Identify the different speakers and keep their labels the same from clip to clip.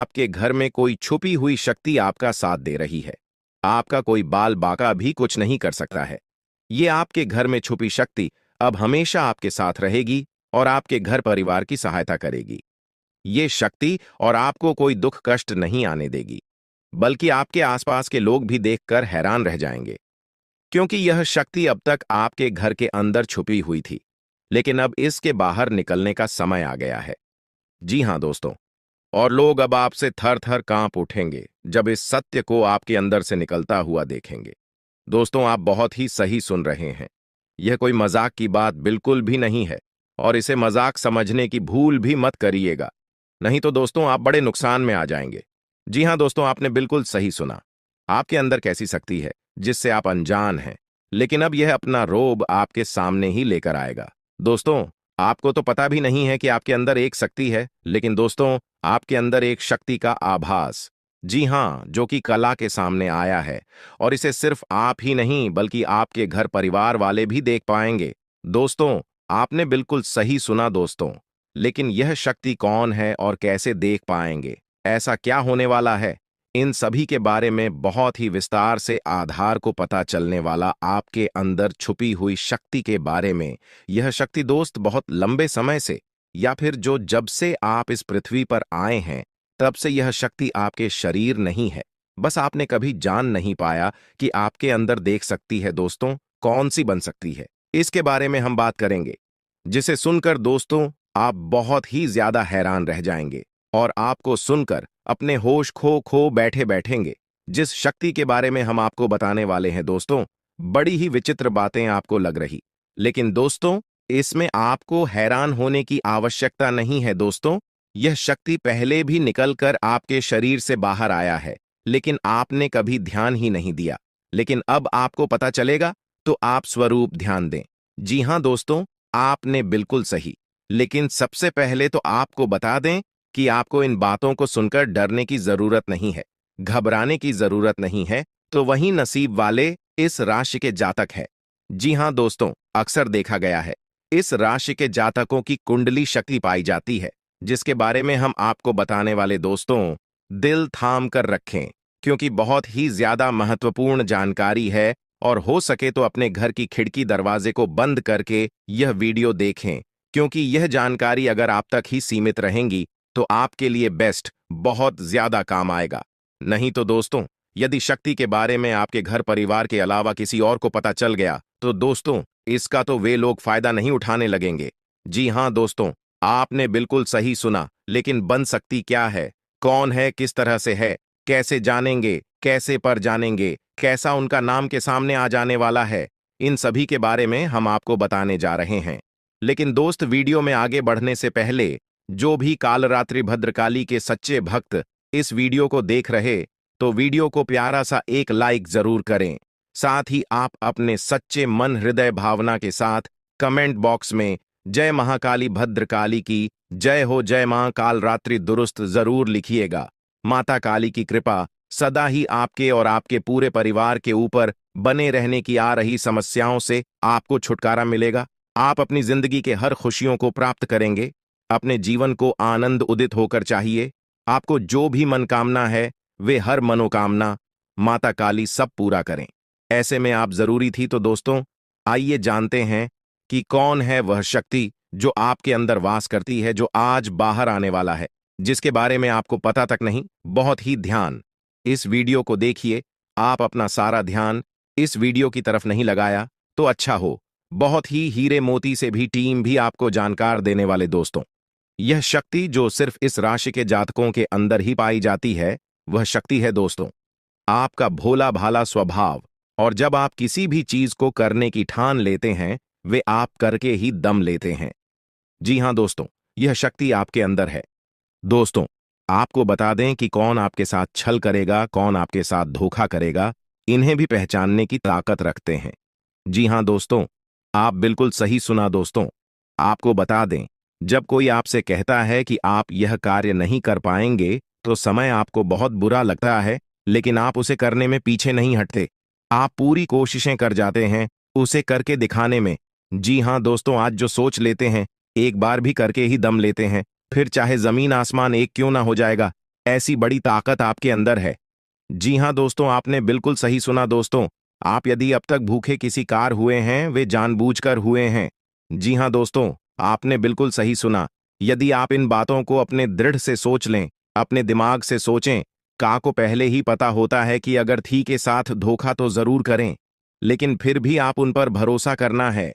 Speaker 1: आपके घर में कोई छुपी हुई शक्ति आपका साथ दे रही है। आपका कोई बाल बाका भी कुछ नहीं कर सकता है। ये आपके घर में छुपी शक्ति अब हमेशा आपके साथ रहेगी और आपके घर परिवार की सहायता करेगी। ये शक्ति और आपको कोई दुख कष्ट नहीं आने देगी, बल्कि आपके आसपास के लोग भी देखकर हैरान रह जाएंगे, क्योंकि यह शक्ति अब तक आपके घर के अंदर छुपी हुई थी, लेकिन अब इसके बाहर निकलने का समय आ गया है। जी हां दोस्तों, और लोग अब आपसे थर थर कांप उठेंगे जब इस सत्य को आपके अंदर से निकलता हुआ देखेंगे। दोस्तों, आप बहुत ही सही सुन रहे हैं। यह कोई मजाक की बात बिल्कुल भी नहीं है, और इसे मजाक समझने की भूल भी मत करिएगा, नहीं तो दोस्तों आप बड़े नुकसान में आ जाएंगे। जी हां दोस्तों, आपने बिल्कुल सही सुना। आपके अंदर कैसी शक्ति है जिससे आप अनजान हैं, लेकिन अब यह अपना रोब आपके सामने ही लेकर आएगा। दोस्तों, आपको तो पता भी नहीं है कि आपके अंदर एक शक्ति है, लेकिन दोस्तों आपके अंदर एक शक्ति का आभास, जी हां, जो कि कला के सामने आया है, और इसे सिर्फ आप ही नहीं बल्कि आपके घर परिवार वाले भी देख पाएंगे। दोस्तों, आपने बिल्कुल सही सुना दोस्तों, लेकिन यह शक्ति कौन है और कैसे देख पाएंगे, ऐसा क्या होने वाला है, इन सभी के बारे में बहुत ही विस्तार से आधार को पता चलने वाला आपके अंदर छुपी हुई शक्ति के बारे में। यह शक्ति दोस्त बहुत लंबे समय से, या फिर जो जब से आप इस पृथ्वी पर आए हैं तब से यह शक्ति आपके शरीर नहीं है, बस आपने कभी जान नहीं पाया कि आपके अंदर देख सकती है। दोस्तों, कौन सी बन सकती है, इसके बारे में हम बात करेंगे, जिसे सुनकर दोस्तों आप बहुत ही ज्यादा हैरान रह जाएंगे और आपको सुनकर अपने होश खो खो बैठे बैठेंगे। जिस शक्ति के बारे में हम आपको बताने वाले हैं दोस्तों, बड़ी ही विचित्र बातें आपको लग रही, लेकिन दोस्तों इसमें आपको हैरान होने की आवश्यकता नहीं है। दोस्तों, यह शक्ति पहले भी निकलकर आपके शरीर से बाहर आया है, लेकिन आपने कभी ध्यान ही नहीं दिया। लेकिन अब आपको पता चलेगा, तो आप स्वरूप ध्यान दें। जी हां दोस्तों, आपने बिल्कुल सही। लेकिन सबसे पहले तो आपको बता दें कि आपको इन बातों को सुनकर डरने की जरूरत नहीं है, घबराने की जरूरत नहीं है। तो वही नसीब वाले इस राशि के जातक है। जी हां दोस्तों, अक्सर देखा गया है इस राशि के जातकों की कुंडली शक्ति पाई जाती है, जिसके बारे में हम आपको बताने वाले दोस्तों, दिल थाम कर रखें, क्योंकि बहुत ही ज्यादा महत्वपूर्ण जानकारी है। और हो सके तो अपने घर की खिड़की दरवाजे को बंद करके यह वीडियो देखें, क्योंकि यह जानकारी अगर आप तक ही सीमित रहेंगी तो आपके लिए बेस्ट बहुत ज्यादा काम आएगा। नहीं तो दोस्तों, यदि शक्ति के बारे में आपके घर परिवार के अलावा किसी और को पता चल गया तो दोस्तों इसका तो वे लोग फायदा नहीं उठाने लगेंगे। जी हां दोस्तों, आपने बिल्कुल सही सुना। लेकिन बन सकती क्या है, कौन है, किस तरह से है, कैसे जानेंगे, कैसे पर जानेंगे, कैसा उनका नाम के सामने आ जाने वाला है, इन सभी के बारे में हम आपको बताने जा रहे हैं। लेकिन दोस्त, वीडियो में आगे बढ़ने से पहले जो भी कालरात्रि भद्रकाली के सच्चे भक्त इस वीडियो को देख रहे, तो वीडियो को प्यारा सा एक लाइक जरूर करें। साथ ही आप अपने सच्चे मन हृदय भावना के साथ कमेंट बॉक्स में जय महाकाली भद्रकाली की जय हो, जय मां कालरात्रि दुरुस्त जरूर लिखिएगा। माता काली की कृपा सदा ही आपके और आपके पूरे परिवार के ऊपर बने रहने की। आ रही समस्याओं से आपको छुटकारा मिलेगा, आप अपनी जिंदगी के हर खुशियों को प्राप्त करेंगे। अपने जीवन को आनंद उदित होकर चाहिए। आपको जो भी मनकामना है वे हर मनोकामना माता काली सब पूरा करें। ऐसे में आप जरूरी थी। तो दोस्तों आइए जानते हैं कि कौन है वह शक्ति जो आपके अंदर वास करती है, जो आज बाहर आने वाला है, जिसके बारे में आपको पता तक नहीं। बहुत ही ध्यान इस वीडियो को देखिए। आप अपना सारा ध्यान इस वीडियो की तरफ नहीं लगाया तो अच्छा हो। बहुत ही हीरे मोती से भी टीम भी आपको जानकार देने वाले दोस्तों, यह शक्ति जो सिर्फ इस राशि के जातकों के अंदर ही पाई जाती है, वह शक्ति है दोस्तों आपका भोला भाला स्वभाव। और जब आप किसी भी चीज को करने की ठान लेते हैं, वे आप करके ही दम लेते हैं। जी हां दोस्तों, यह शक्ति आपके अंदर है। दोस्तों, आपको बता दें कि कौन आपके साथ छल करेगा, कौन आपके साथ धोखा करेगा, इन्हें भी पहचानने की ताकत रखते हैं। जी हां दोस्तों, आप बिल्कुल सही सुना दोस्तों। आपको बता दें, जब कोई आपसे कहता है कि आप यह कार्य नहीं कर पाएंगे, तो समय आपको बहुत बुरा लगता है, लेकिन आप उसे करने में पीछे नहीं हटते। आप पूरी कोशिशें कर जाते हैं उसे करके दिखाने में। जी हां दोस्तों, आज जो सोच लेते हैं, एक बार भी करके ही दम लेते हैं, फिर चाहे जमीन आसमान एक क्यों ना हो जाएगा। ऐसी बड़ी ताकत आपके अंदर है। जी हाँ दोस्तों, आपने बिल्कुल सही सुना दोस्तों। आप यदि अब तक भूखे किसी कार हुए हैं, वे जानबूझकर हुए हैं। जी हाँ दोस्तों, आपने बिल्कुल सही सुना। यदि आप इन बातों को अपने दृढ़ से सोच लें, अपने दिमाग से सोचें, का को पहले ही पता होता है कि अगर थी के साथ धोखा तो जरूर करें, लेकिन फिर भी आप उन पर भरोसा करना है।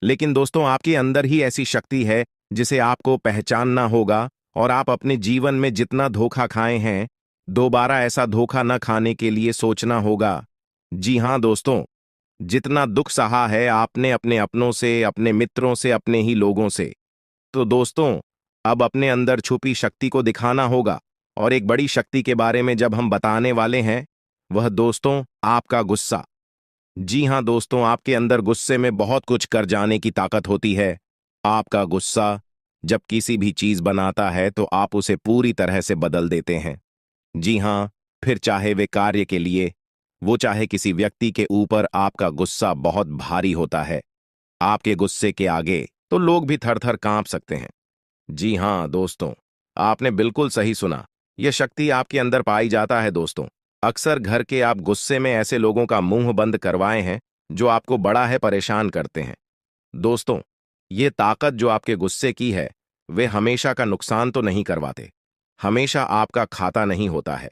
Speaker 1: लेकिन दोस्तों, आपके अंदर ही ऐसी शक्ति है जिसे आपको पहचानना होगा, और आप अपने जीवन में जितना धोखा खाए हैं, दोबारा ऐसा धोखा न खाने के लिए सोचना होगा। जी हाँ दोस्तों, जितना दुख सहा है आपने अपने अपनों से, अपने मित्रों से, अपने ही लोगों से, तो दोस्तों अब अपने अंदर छुपी शक्ति को दिखाना होगा। और एक बड़ी शक्ति के बारे में जब हम बताने वाले हैं, वह दोस्तों आपका गुस्सा। जी हाँ दोस्तों, आपके अंदर गुस्से में बहुत कुछ कर जाने की ताकत होती है। आपका गुस्सा जब किसी भी चीज बनाता है तो आप उसे पूरी तरह से बदल देते हैं। जी हाँ, फिर चाहे वे कार्य के लिए, वो चाहे किसी व्यक्ति के ऊपर, आपका गुस्सा बहुत भारी होता है। आपके गुस्से के आगे तो लोग भी थर थर कांप सकते हैं। जी हाँ दोस्तों, आपने बिल्कुल सही सुना। यह शक्ति आपके अंदर पाई जाता है दोस्तों। अक्सर घर के आप गुस्से में ऐसे लोगों का मुंह बंद करवाए हैं जो आपको बड़ा है परेशान करते हैं। दोस्तों, ये ताकत जो आपके गुस्से की है, वे हमेशा का नुकसान तो नहीं करवाते, हमेशा आपका खाता नहीं होता है।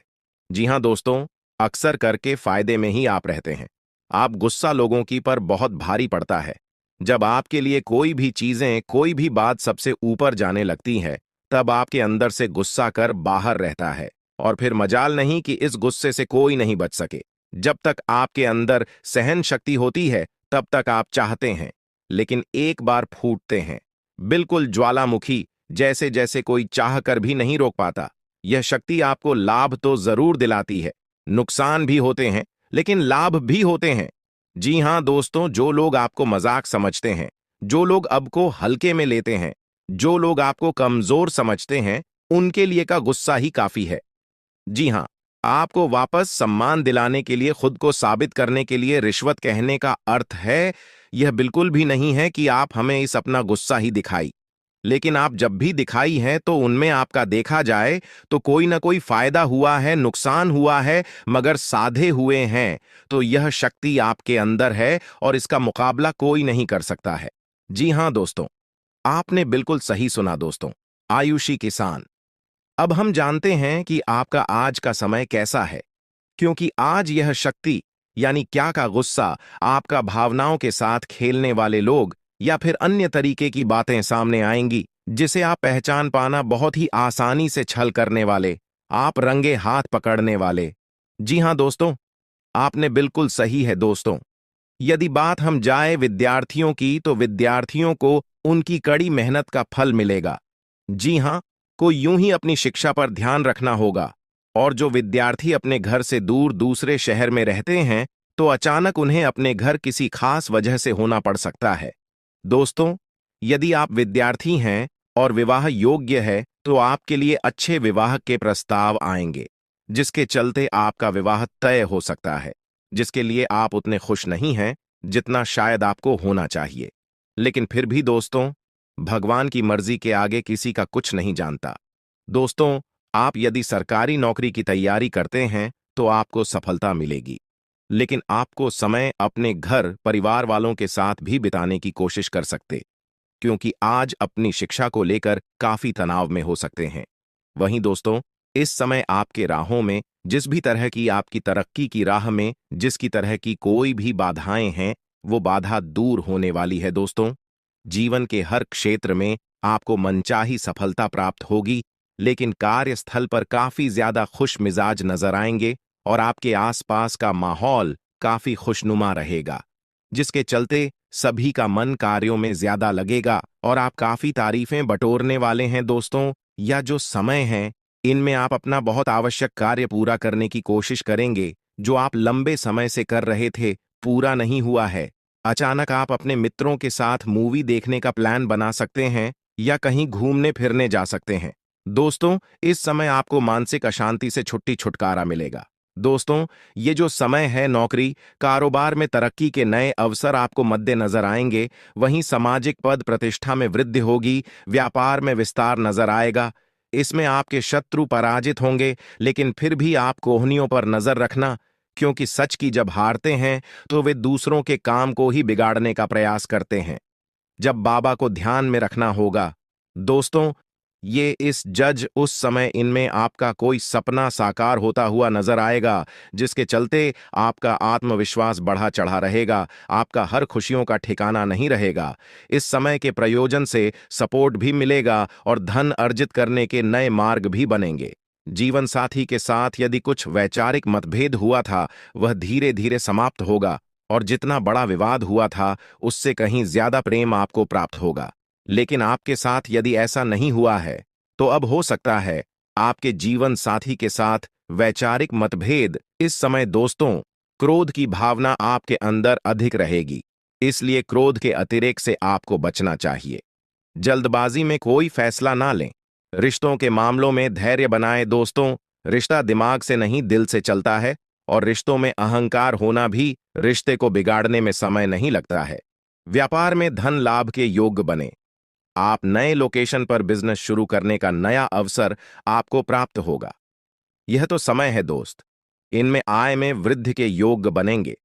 Speaker 1: जी हाँ दोस्तों, अक्सर करके फायदे में ही आप रहते हैं। आप गुस्सा लोगों की पर बहुत भारी पड़ता है। जब आपके लिए कोई भी चीजें, कोई भी बात सबसे ऊपर जाने लगती है, तब आपके अंदर से गुस्सा कर बाहर रहता है। और फिर मजाल नहीं कि इस गुस्से से कोई नहीं बच सके। जब तक आपके अंदर सहन शक्ति होती है, तब तक आप चाहते हैं, लेकिन एक बार फूटते हैं, बिल्कुल ज्वालामुखी जैसे, जैसे कोई चाह कर भी नहीं रोक पाता। यह शक्ति आपको लाभ तो जरूर दिलाती है, नुकसान भी होते हैं, लेकिन लाभ भी होते हैं। जी हाँ दोस्तों, जो लोग आपको मजाक समझते हैं, जो लोग अब को हल्के में लेते हैं, जो लोग आपको कमजोर समझते हैं, उनके लिए का गुस्सा ही काफी है। जी हाँ, आपको वापस सम्मान दिलाने के लिए, खुद को साबित करने के लिए रिश्वत कहने का अर्थ है, यह बिल्कुल भी नहीं है कि आप हमें इस अपना गुस्सा ही दिखाई। लेकिन आप जब भी दिखाई है तो उनमें आपका देखा जाए तो कोई ना कोई फायदा हुआ है, नुकसान हुआ है, मगर साधे हुए हैं। तो यह शक्ति आपके अंदर है और इसका मुकाबला कोई नहीं कर सकता है। जी हाँ दोस्तों, आपने बिल्कुल सही सुना दोस्तों। आयुषी किसान, अब हम जानते हैं कि आपका आज का समय कैसा है, क्योंकि आज यह शक्ति यानी क्या का गुस्सा, आपका भावनाओं के साथ खेलने वाले लोग या फिर अन्य तरीके की बातें सामने आएंगी, जिसे आप पहचान पाना बहुत ही आसानी से छल करने वाले, आप रंगे हाथ पकड़ने वाले। जी हाँ दोस्तों, आपने बिल्कुल सही है दोस्तों। यदि बात हम जाए विद्यार्थियों की, तो विद्यार्थियों को उनकी कड़ी मेहनत का फल मिलेगा। जी हाँ, को यूं ही अपनी शिक्षा पर ध्यान रखना होगा। और जो विद्यार्थी अपने घर से दूर दूसरे शहर में रहते हैं, तो अचानक उन्हें अपने घर किसी खास वजह से होना पड़ सकता है। दोस्तों, यदि आप विद्यार्थी हैं और विवाह योग्य है, तो आपके लिए अच्छे विवाह के प्रस्ताव आएंगे, जिसके चलते आपका विवाह तय हो सकता है, जिसके लिए आप उतने खुश नहीं हैं जितना शायद आपको होना चाहिए। लेकिन फिर भी दोस्तों, भगवान की मर्जी के आगे किसी का कुछ नहीं जानता। दोस्तों, आप यदि सरकारी नौकरी की तैयारी करते हैं तो आपको सफलता मिलेगी, लेकिन आपको समय अपने घर परिवार वालों के साथ भी बिताने की कोशिश कर सकते, क्योंकि आज अपनी शिक्षा को लेकर काफी तनाव में हो सकते हैं। वहीं दोस्तों, इस समय आपके राहों में, जिस भी तरह की आपकी तरक्की की राह में जिसकी तरह की कोई भी बाधाएं हैं, वो बाधा दूर होने वाली है दोस्तों। जीवन के हर क्षेत्र में आपको मनचाही सफलता प्राप्त होगी, लेकिन कार्यस्थल पर काफी ज्यादा खुश मिजाज नजर आएंगे और आपके आसपास का माहौल काफी खुशनुमा रहेगा, जिसके चलते सभी का मन कार्यों में ज्यादा लगेगा और आप काफी तारीफें बटोरने वाले हैं दोस्तों। या जो समय है, इनमें आप अपना बहुत आवश्यक कार्य पूरा करने की कोशिश करेंगे, जो आप लंबे समय से कर रहे थे, पूरा नहीं हुआ है। अचानक आप अपने मित्रों के साथ मूवी देखने का प्लान बना सकते हैं या कहीं घूमने फिरने जा सकते हैं। दोस्तों, इस समय आपको मानसिक अशांति से छुटकारा मिलेगा। दोस्तों, ये जो समय है, नौकरी कारोबार में तरक्की के नए अवसर आपको मद्देनजर आएंगे, वहीं सामाजिक पद प्रतिष्ठा में वृद्धि होगी, व्यापार में विस्तार नजर आएगा। इसमें आपके शत्रु पराजित होंगे, लेकिन फिर भी आप कोहनियों पर नजर रखना, क्योंकि सच की जब हारते हैं तो वे दूसरों के काम को ही बिगाड़ने का प्रयास करते हैं। जब बाबा को ध्यान में रखना होगा दोस्तों, ये इस जज उस समय इनमें आपका कोई सपना साकार होता हुआ नजर आएगा, जिसके चलते आपका आत्मविश्वास बढ़ा चढ़ा रहेगा, आपका हर खुशियों का ठिकाना नहीं रहेगा। इस समय के प्रयोजन से सपोर्ट भी मिलेगा और धन अर्जित करने के नए मार्ग भी बनेंगे। जीवन साथी के साथ यदि कुछ वैचारिक मतभेद हुआ था, वह धीरे धीरे समाप्त होगा, और जितना बड़ा विवाद हुआ था उससे कहीं ज्यादा प्रेम आपको प्राप्त होगा। लेकिन आपके साथ यदि ऐसा नहीं हुआ है, तो अब हो सकता है आपके जीवन साथी के साथ वैचारिक मतभेद। इस समय दोस्तों, क्रोध की भावना आपके अंदर अधिक रहेगी, इसलिए क्रोध के अतिरेक से आपको बचना चाहिए। जल्दबाजी में कोई फैसला ना लें। रिश्तों के मामलों में धैर्य बनाएं दोस्तों। रिश्ता दिमाग से नहीं, दिल से चलता है, और रिश्तों में अहंकार होना भी रिश्ते को बिगाड़ने में समय नहीं लगता है। व्यापार में धन लाभ के योग्य बने। आप नए लोकेशन पर बिजनेस शुरू करने का नया अवसर आपको प्राप्त होगा। यह तो समय है दोस्त, इनमें आय में वृद्धि के योग्य बनेंगे।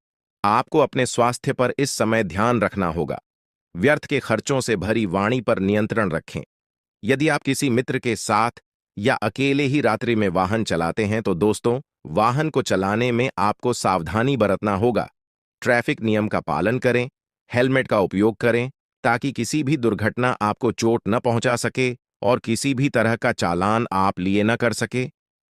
Speaker 1: आपको अपने स्वास्थ्य पर इस समय ध्यान रखना होगा। व्यर्थ के खर्चों से भरी वाणी पर नियंत्रण रखें। यदि आप किसी मित्र के साथ या अकेले ही रात्रि में वाहन चलाते हैं तो दोस्तों, वाहन को चलाने में आपको सावधानी बरतना होगा। ट्रैफिक नियम का पालन करें, हेलमेट का उपयोग करें, ताकि किसी भी दुर्घटना आपको चोट न पहुंचा सके और किसी भी तरह का चालान आप लिए न कर सके।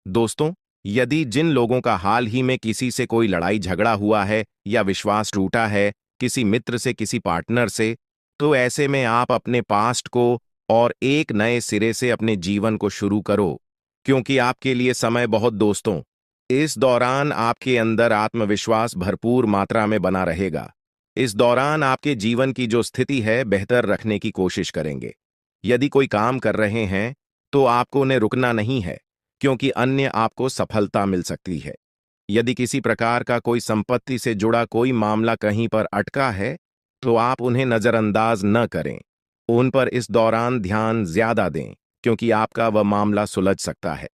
Speaker 1: दोस्तों, यदि जिन लोगों का हाल ही में किसी से कोई लड़ाई झगड़ा हुआ है या विश्वास टूटा है, किसी मित्र से, किसी पार्टनर से, तो ऐसे में आप अपने पास्ट को और एक नए सिरे से अपने जीवन को शुरू करो, क्योंकि आपके लिए समय बहुत दोस्तों। इस दौरान आपके अंदर आत्मविश्वास भरपूर मात्रा में बना रहेगा। इस दौरान आपके जीवन की जो स्थिति है बेहतर रखने की कोशिश करेंगे। यदि कोई काम कर रहे हैं तो आपको उन्हें रुकना नहीं है, क्योंकि अन्य आपको सफलता मिल सकती है। यदि किसी प्रकार का कोई संपत्ति से जुड़ा कोई मामला कहीं पर अटका है तो आप उन्हें नजरअंदाज न करें। उन पर इस दौरान ध्यान ज्यादा दें, क्योंकि आपका वह मामला सुलझ सकता है।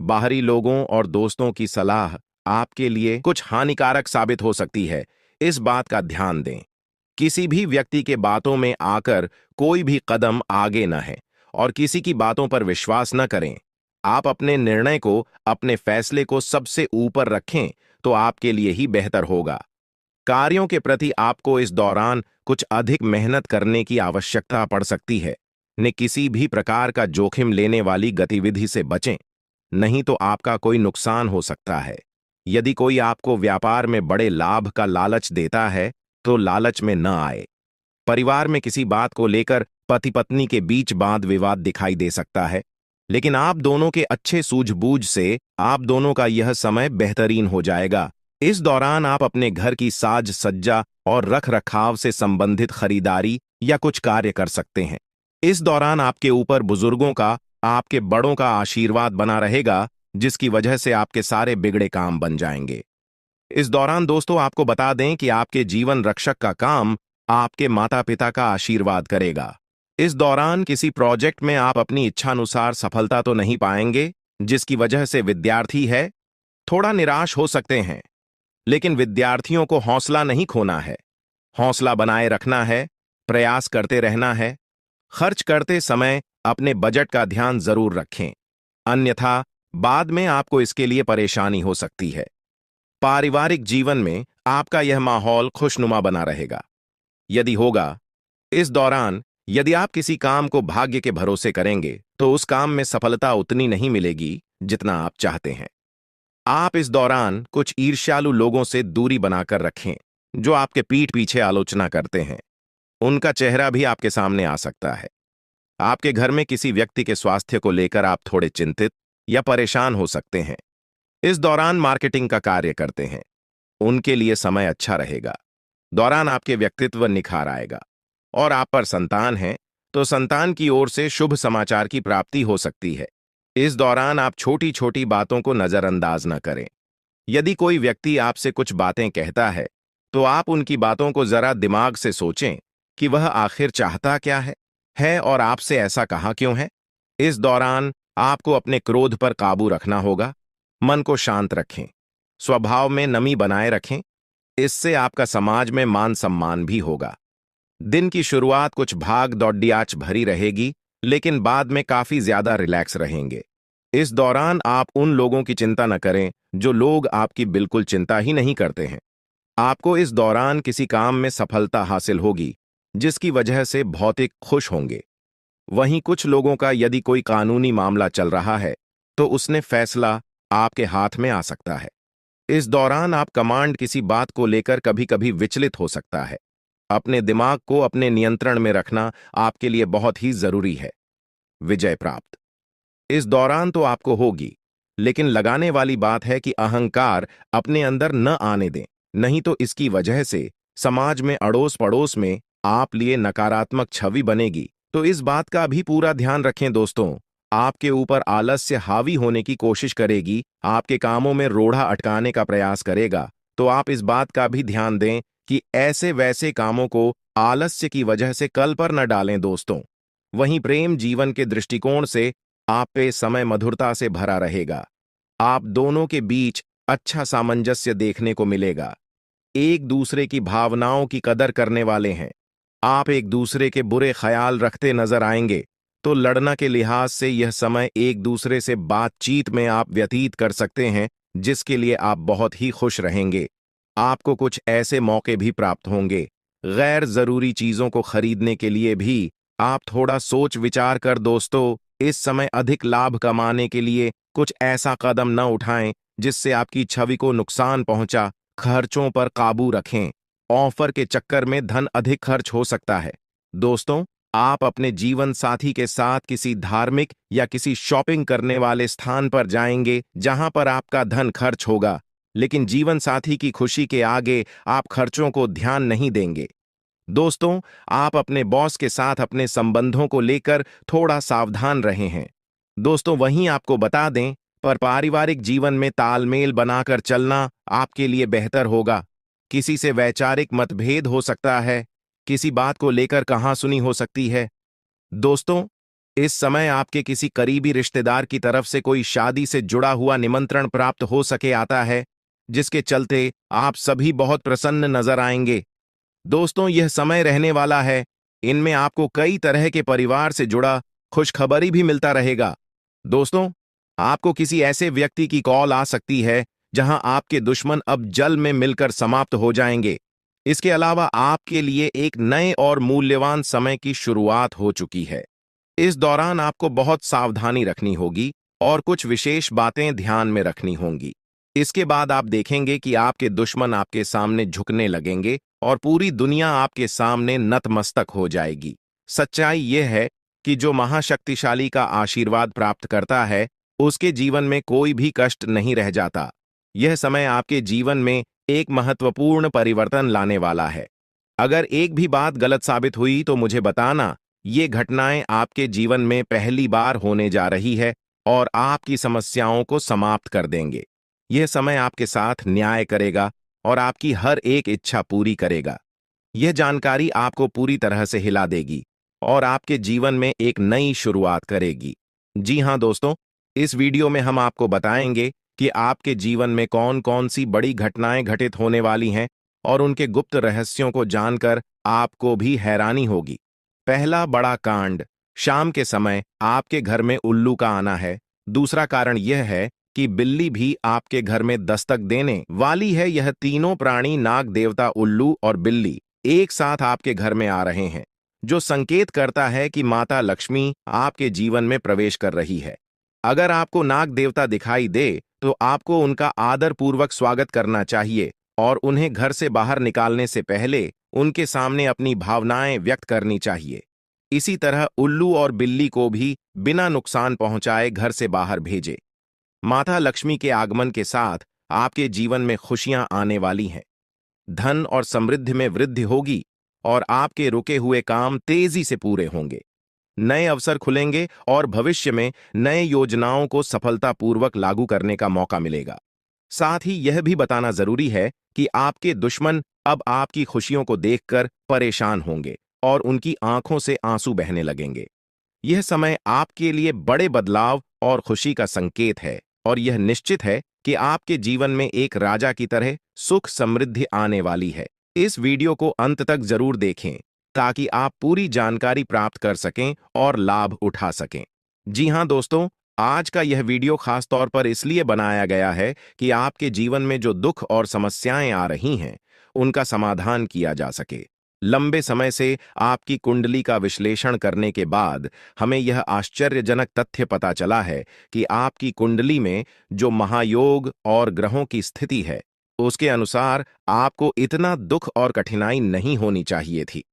Speaker 1: बाहरी लोगों और दोस्तों की सलाह आपके लिए कुछ हानिकारक साबित हो सकती है, इस बात का ध्यान दें। किसी भी व्यक्ति के बातों में आकर कोई भी कदम आगे न है, और किसी की बातों पर विश्वास न करें। आप अपने निर्णय को, अपने फैसले को सबसे ऊपर रखें तो आपके लिए ही बेहतर होगा। कार्यों के प्रति आपको इस दौरान कुछ अधिक मेहनत करने की आवश्यकता पड़ सकती है। ने किसी भी प्रकार का जोखिम लेने वाली गतिविधि से बचें, नहीं तो आपका कोई नुकसान हो सकता है। यदि कोई आपको व्यापार में बड़े लाभ का लालच देता है तो लालच में न आए। परिवार में किसी बात को लेकर पति पत्नी के बीच वाद विवाद दिखाई दे सकता है, लेकिन आप दोनों के अच्छे सूझबूझ से आप दोनों का यह समय बेहतरीन हो जाएगा। इस दौरान आप अपने घर की साज सज्जा और रख रखाव से संबंधित खरीदारी या कुछ कार्य कर सकते हैं। इस दौरान आपके ऊपर बुजुर्गों का, आपके बड़ों का आशीर्वाद बना रहेगा, जिसकी वजह से आपके सारे बिगड़े काम बन जाएंगे। इस दौरान दोस्तों, आपको बता दें कि आपके जीवन रक्षक का काम आपके माता पिता का आशीर्वाद करेगा। इस दौरान किसी प्रोजेक्ट में आप अपनी इच्छानुसार सफलता तो नहीं पाएंगे, जिसकी वजह से विद्यार्थी है थोड़ा निराश हो सकते हैं। लेकिन विद्यार्थियों को हौसला नहीं खोना है, हौसला बनाए रखना है, प्रयास करते रहना है। खर्च करते समय अपने बजट का ध्यान जरूर रखें, अन्यथा बाद में आपको इसके लिए परेशानी हो सकती है। पारिवारिक जीवन में आपका यह माहौल खुशनुमा बना रहेगा। यदि होगा, इस दौरान यदि आप किसी काम को भाग्य के भरोसे करेंगे तो उस काम में सफलता उतनी नहीं मिलेगी जितना आप चाहते हैं। आप इस दौरान कुछ ईर्ष्यालु लोगों से दूरी बनाकर रखें, जो आपके पीठ पीछे आलोचना करते हैं। उनका चेहरा भी आपके सामने आ सकता है। आपके घर में किसी व्यक्ति के स्वास्थ्य को लेकर आप थोड़े चिंतित या परेशान हो सकते हैं। इस दौरान मार्केटिंग का कार्य करते हैं, उनके लिए समय अच्छा रहेगा। दौरान आपके व्यक्तित्व निखार आएगा। और आप पर संतान है तो संतान की ओर से शुभ समाचार की प्राप्ति हो सकती है। इस दौरान आप छोटी छोटी बातों को नजरअंदाज न करें। यदि कोई व्यक्ति आपसे कुछ बातें कहता है तो आप उनकी बातों को जरा दिमाग से सोचें कि वह आखिर चाहता क्या है और आपसे ऐसा कहा क्यों है। इस दौरान आपको अपने क्रोध पर काबू रखना होगा। मन को शांत रखें, स्वभाव में नमी बनाए रखें। इससे आपका समाज में मान सम्मान भी होगा। दिन की शुरुआत कुछ भाग दौड़ियाच भरी रहेगी, लेकिन बाद में काफी ज्यादा रिलैक्स रहेंगे। इस दौरान आप उन लोगों की चिंता न करें जो लोग आपकी बिल्कुल चिंता ही नहीं करते हैं। आपको इस दौरान किसी काम में सफलता हासिल होगी, जिसकी वजह से भौतिक खुश होंगे। वहीं कुछ लोगों का यदि कोई कानूनी मामला चल रहा है, तो उसने फैसला आपके हाथ में आ सकता है। इस दौरान आप कमांड किसी बात को लेकर कभी कभी विचलित हो सकता है। अपने दिमाग को अपने नियंत्रण में रखना आपके लिए बहुत ही जरूरी है। विजय प्राप्त इस दौरान तो आपको होगी, लेकिन लगाने वाली बात है कि अहंकार अपने अंदर न आने दें, नहीं तो इसकी वजह से समाज में अड़ोस पड़ोस में आप लिए नकारात्मक छवि बनेगी। तो इस बात का भी पूरा ध्यान रखें दोस्तों। आपके ऊपर आलस्य हावी होने की कोशिश करेगी, आपके कामों में रोड़ा अटकाने का प्रयास करेगा। तो आप इस बात का भी ध्यान दें कि ऐसे वैसे कामों को आलस्य की वजह से कल पर न डालें दोस्तों। वहीं प्रेम जीवन के दृष्टिकोण से आप पे समय मधुरता से भरा रहेगा। आप दोनों के बीच अच्छा सामंजस्य देखने को मिलेगा। एक दूसरे की भावनाओं की कदर करने वाले हैं। आप एक दूसरे के बुरे ख्याल रखते नजर आएंगे, तो लड़ना के लिहाज से यह समय एक दूसरे से बातचीत में आप व्यतीत कर सकते हैं, जिसके लिए आप बहुत ही खुश रहेंगे। आपको कुछ ऐसे मौके भी प्राप्त होंगे। गैर जरूरी चीजों को खरीदने के लिए भी आप थोड़ा सोच विचार कर दोस्तों इस समय अधिक लाभ कमाने के लिए कुछ ऐसा कदम न उठाएं जिससे आपकी छवि को नुकसान पहुंचा। खर्चों पर काबू रखें। ऑफर के चक्कर में धन अधिक खर्च हो सकता है। दोस्तों, आप अपने जीवन साथी के साथ किसी धार्मिक या किसी शॉपिंग करने वाले स्थान पर जाएंगे जहां पर आपका धन खर्च होगा, लेकिन जीवन साथी की खुशी के आगे आप खर्चों को ध्यान नहीं देंगे। दोस्तों, आप अपने बॉस के साथ अपने संबंधों को लेकर थोड़ा सावधान रहे हैं। दोस्तों, वहीं आपको बता दें, पर पारिवारिक जीवन में तालमेल बनाकर चलना आपके लिए बेहतर होगा। किसी से वैचारिक मतभेद हो सकता है, किसी बात को लेकर कहासुनी हो सकती है। दोस्तों, इस समय आपके किसी करीबी रिश्तेदार की तरफ से कोई शादी से जुड़ा हुआ निमंत्रण प्राप्त हो सके आता है, जिसके चलते आप सभी बहुत प्रसन्न नजर आएंगे। दोस्तों, यह समय रहने वाला है। इनमें आपको कई तरह के परिवार से जुड़ा खुशखबरी भी मिलता रहेगा। दोस्तों, आपको किसी ऐसे व्यक्ति की कॉल आ सकती है जहां आपके दुश्मन अब जल में मिलकर समाप्त हो जाएंगे। इसके अलावा आपके लिए एक नए और मूल्यवान समय की शुरुआत हो चुकी है। इस दौरान आपको बहुत सावधानी रखनी होगी और कुछ विशेष बातें ध्यान में रखनी होंगी। इसके बाद आप देखेंगे कि आपके दुश्मन आपके सामने झुकने लगेंगे और पूरी दुनिया आपके सामने नतमस्तक हो जाएगी। सच्चाई यह है कि जो महाशक्तिशाली का आशीर्वाद प्राप्त करता है, उसके जीवन में कोई भी कष्ट नहीं रह जाता। यह समय आपके जीवन में एक महत्वपूर्ण परिवर्तन लाने वाला है। अगर एक भी बात गलत साबित हुई तो मुझे बताना। ये घटनाएं आपके जीवन में पहली बार होने जा रही है और आपकी समस्याओं को समाप्त कर देंगे। यह समय आपके साथ न्याय करेगा और आपकी हर एक इच्छा पूरी करेगा। यह जानकारी आपको पूरी तरह से हिला देगी और आपके जीवन में एक नई शुरुआत करेगी। जी हां दोस्तों, इस वीडियो में हम आपको बताएंगे कि आपके जीवन में कौन कौन सी बड़ी घटनाएं घटित होने वाली हैं और उनके गुप्त रहस्यों को जानकर आपको भी हैरानी होगी। पहला बड़ा कांड, शाम के समय आपके घर में उल्लू का आना है। दूसरा कारण यह है कि बिल्ली भी आपके घर में दस्तक देने वाली है। यह तीनों प्राणी, नाग देवता, उल्लू और बिल्ली, एक साथ आपके घर में आ रहे हैं, जो संकेत करता है कि माता लक्ष्मी आपके जीवन में प्रवेश कर रही है। अगर आपको नाग देवता दिखाई दे तो आपको उनका आदर पूर्वक स्वागत करना चाहिए और उन्हें घर से बाहर निकालने से पहले उनके सामने अपनी भावनाएं व्यक्त करनी चाहिए। इसी तरह उल्लू और बिल्ली को भी बिना नुकसान पहुंचाए घर से बाहर भेजे। माता लक्ष्मी के आगमन के साथ आपके जीवन में खुशियां आने वाली हैं। धन और समृद्धि में वृद्धि होगी और आपके रुके हुए काम तेजी से पूरे होंगे। नए अवसर खुलेंगे और भविष्य में नए योजनाओं को सफलतापूर्वक लागू करने का मौका मिलेगा। साथ ही यह भी बताना जरूरी है कि आपके दुश्मन अब आपकी खुशियों को देखकर परेशान होंगे और उनकी आंखों से आंसू बहने लगेंगे। यह समय आपके लिए बड़े बदलाव और खुशी का संकेत है और यह निश्चित है कि आपके जीवन में एक राजा की तरह सुख समृद्धि आने वाली है। इस वीडियो को अंत तक जरूर देखें ताकि आप पूरी जानकारी प्राप्त कर सकें और लाभ उठा सकें। जी हां दोस्तों, आज का यह वीडियो खास तौर पर इसलिए बनाया गया है कि आपके जीवन में जो दुख और समस्याएं आ रही हैं, उनका समाधान किया जा सके। लंबे समय से आपकी कुंडली का विश्लेषण करने के बाद हमें यह आश्चर्यजनक तथ्य पता चला है कि आपकी कुंडली में जो महायोग और ग्रहों की स्थिति है, उसके अनुसार आपको इतना दुख और कठिनाई नहीं होनी चाहिए थी।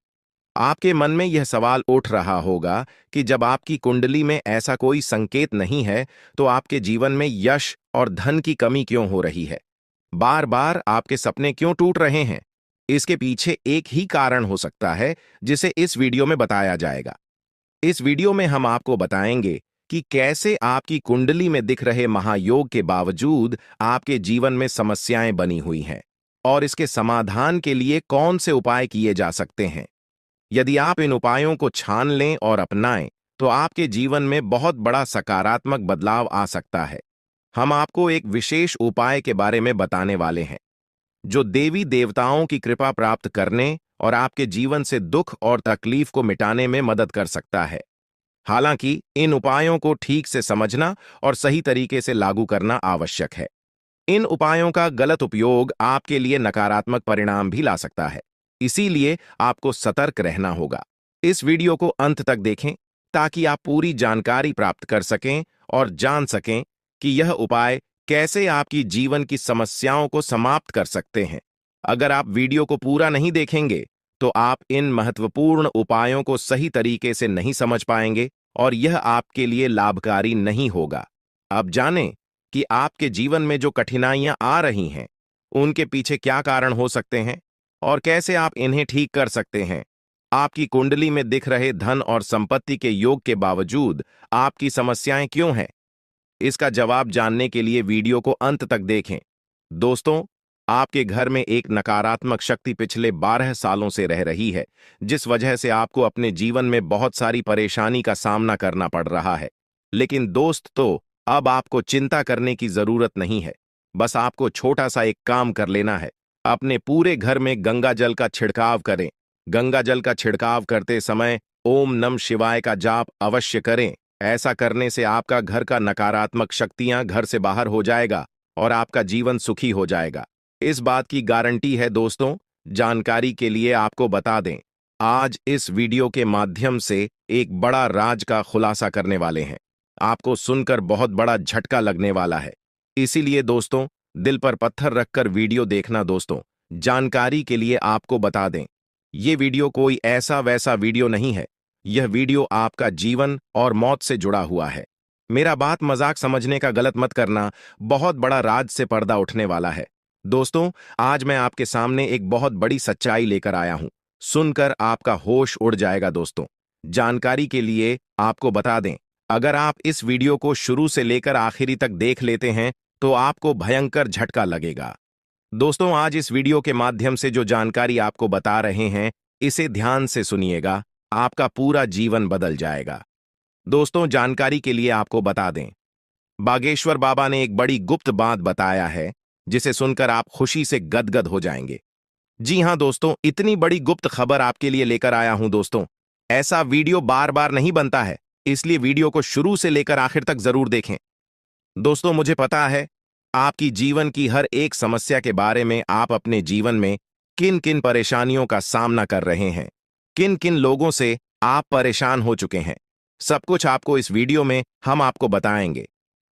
Speaker 1: आपके मन में यह सवाल उठ रहा होगा कि जब आपकी कुंडली में ऐसा कोई संकेत नहीं है, तो आपके जीवन में यश और धन की कमी क्यों हो रही है? बार बार आपके सपने क्यों टूट रहे हैं? इसके पीछे एक ही कारण हो सकता है, जिसे इस वीडियो में बताया जाएगा। इस वीडियो में हम आपको बताएंगे कि कैसे आपकी कुंडली में दिख रहे महायोग के बावजूद आपके जीवन में समस्याएं बनी हुई हैं और इसके समाधान के लिए कौन से उपाय किए जा सकते हैं। यदि आप इन उपायों को छान लें और अपनाएं, तो आपके जीवन में बहुत बड़ा सकारात्मक बदलाव आ सकता है। हम आपको एक विशेष उपाय के बारे में बताने वाले हैं, जो देवी देवताओं की कृपा प्राप्त करने और आपके जीवन से दुख और तकलीफ को मिटाने में मदद कर सकता है। हालांकि इन उपायों को ठीक से समझना और सही तरीके से लागू करना आवश्यक है। इन उपायों का गलत उपयोग आपके लिए नकारात्मक परिणाम भी ला सकता है, इसीलिए आपको सतर्क रहना होगा। इस वीडियो को अंत तक देखें ताकि आप पूरी जानकारी प्राप्त कर सकें और जान सकें कि यह उपाय कैसे आपकी जीवन की समस्याओं को समाप्त कर सकते हैं। अगर आप वीडियो को पूरा नहीं देखेंगे, तो आप इन महत्वपूर्ण उपायों को सही तरीके से नहीं समझ पाएंगे और यह आपके लिए लाभकारी नहीं होगा। अब जानें कि आपके जीवन में जो कठिनाइयां आ रही हैं, उनके पीछे क्या कारण हो सकते हैं और कैसे आप इन्हें ठीक कर सकते हैं। आपकी कुंडली में दिख रहे धन और संपत्ति के योग के बावजूद आपकी समस्याएं क्यों हैं? इसका जवाब जानने के लिए वीडियो को अंत तक देखें। दोस्तों, आपके घर में एक नकारात्मक शक्ति पिछले 12 सालों से रह रही है, जिस वजह से आपको अपने जीवन में बहुत सारी परेशानी का सामना करना पड़ रहा है। लेकिन दोस्तों, अब आपको चिंता करने की जरूरत नहीं है। बस आपको छोटा सा एक काम कर लेना है। अपने पूरे घर में गंगा जल का छिड़काव करें। गंगा जल का छिड़काव करते समय ओम नमः शिवाय का जाप अवश्य करें। ऐसा करने से आपका घर का नकारात्मक शक्तियां घर से बाहर हो जाएगा और आपका जीवन सुखी हो जाएगा। इस बात की गारंटी है दोस्तों। जानकारी के लिए आपको बता दें, आज इस वीडियो के माध्यम से एक बड़ा राज का खुलासा करने वाले हैं। आपको सुनकर बहुत बड़ा झटका लगने वाला है, इसीलिए दोस्तों दिल पर पत्थर रखकर वीडियो देखना। दोस्तों, जानकारी के लिए आपको बता दें, ये वीडियो कोई ऐसा वैसा वीडियो नहीं है। यह वीडियो आपका जीवन और मौत से जुड़ा हुआ है। मेरा बात मजाक समझने का गलत मत करना, बहुत बड़ा राज से पर्दा उठने वाला है। दोस्तों, आज मैं आपके सामने एक बहुत बड़ी सच्चाई लेकर आया हूं। सुनकर आपका होश उड़ जाएगा। दोस्तों, जानकारी के लिए आपको बता दें, अगर आप इस वीडियो को शुरू से लेकर आखिरी तक देख लेते हैं, तो आपको भयंकर झटका लगेगा। दोस्तों, आज इस वीडियो के माध्यम से जो जानकारी आपको बता रहे हैं, इसे ध्यान से सुनिएगा। आपका पूरा जीवन बदल जाएगा। दोस्तों, जानकारी के लिए आपको बता दें, बागेश्वर बाबा ने एक बड़ी गुप्त बात बताया है, जिसे सुनकर आप खुशी से गदगद हो जाएंगे। जी हां दोस्तों, इतनी बड़ी गुप्त खबर आपके लिए लेकर आया हूं। दोस्तों, ऐसा वीडियो बार बार नहीं बनता है, इसलिए वीडियो को शुरू से लेकर आखिर तक जरूर देखें। दोस्तों, मुझे पता है आपकी जीवन की हर एक समस्या के बारे में, आप अपने जीवन में किन किन परेशानियों का सामना कर रहे हैं, किन किन लोगों से आप परेशान हो चुके हैं। सब कुछ आपको इस वीडियो में हम आपको बताएंगे।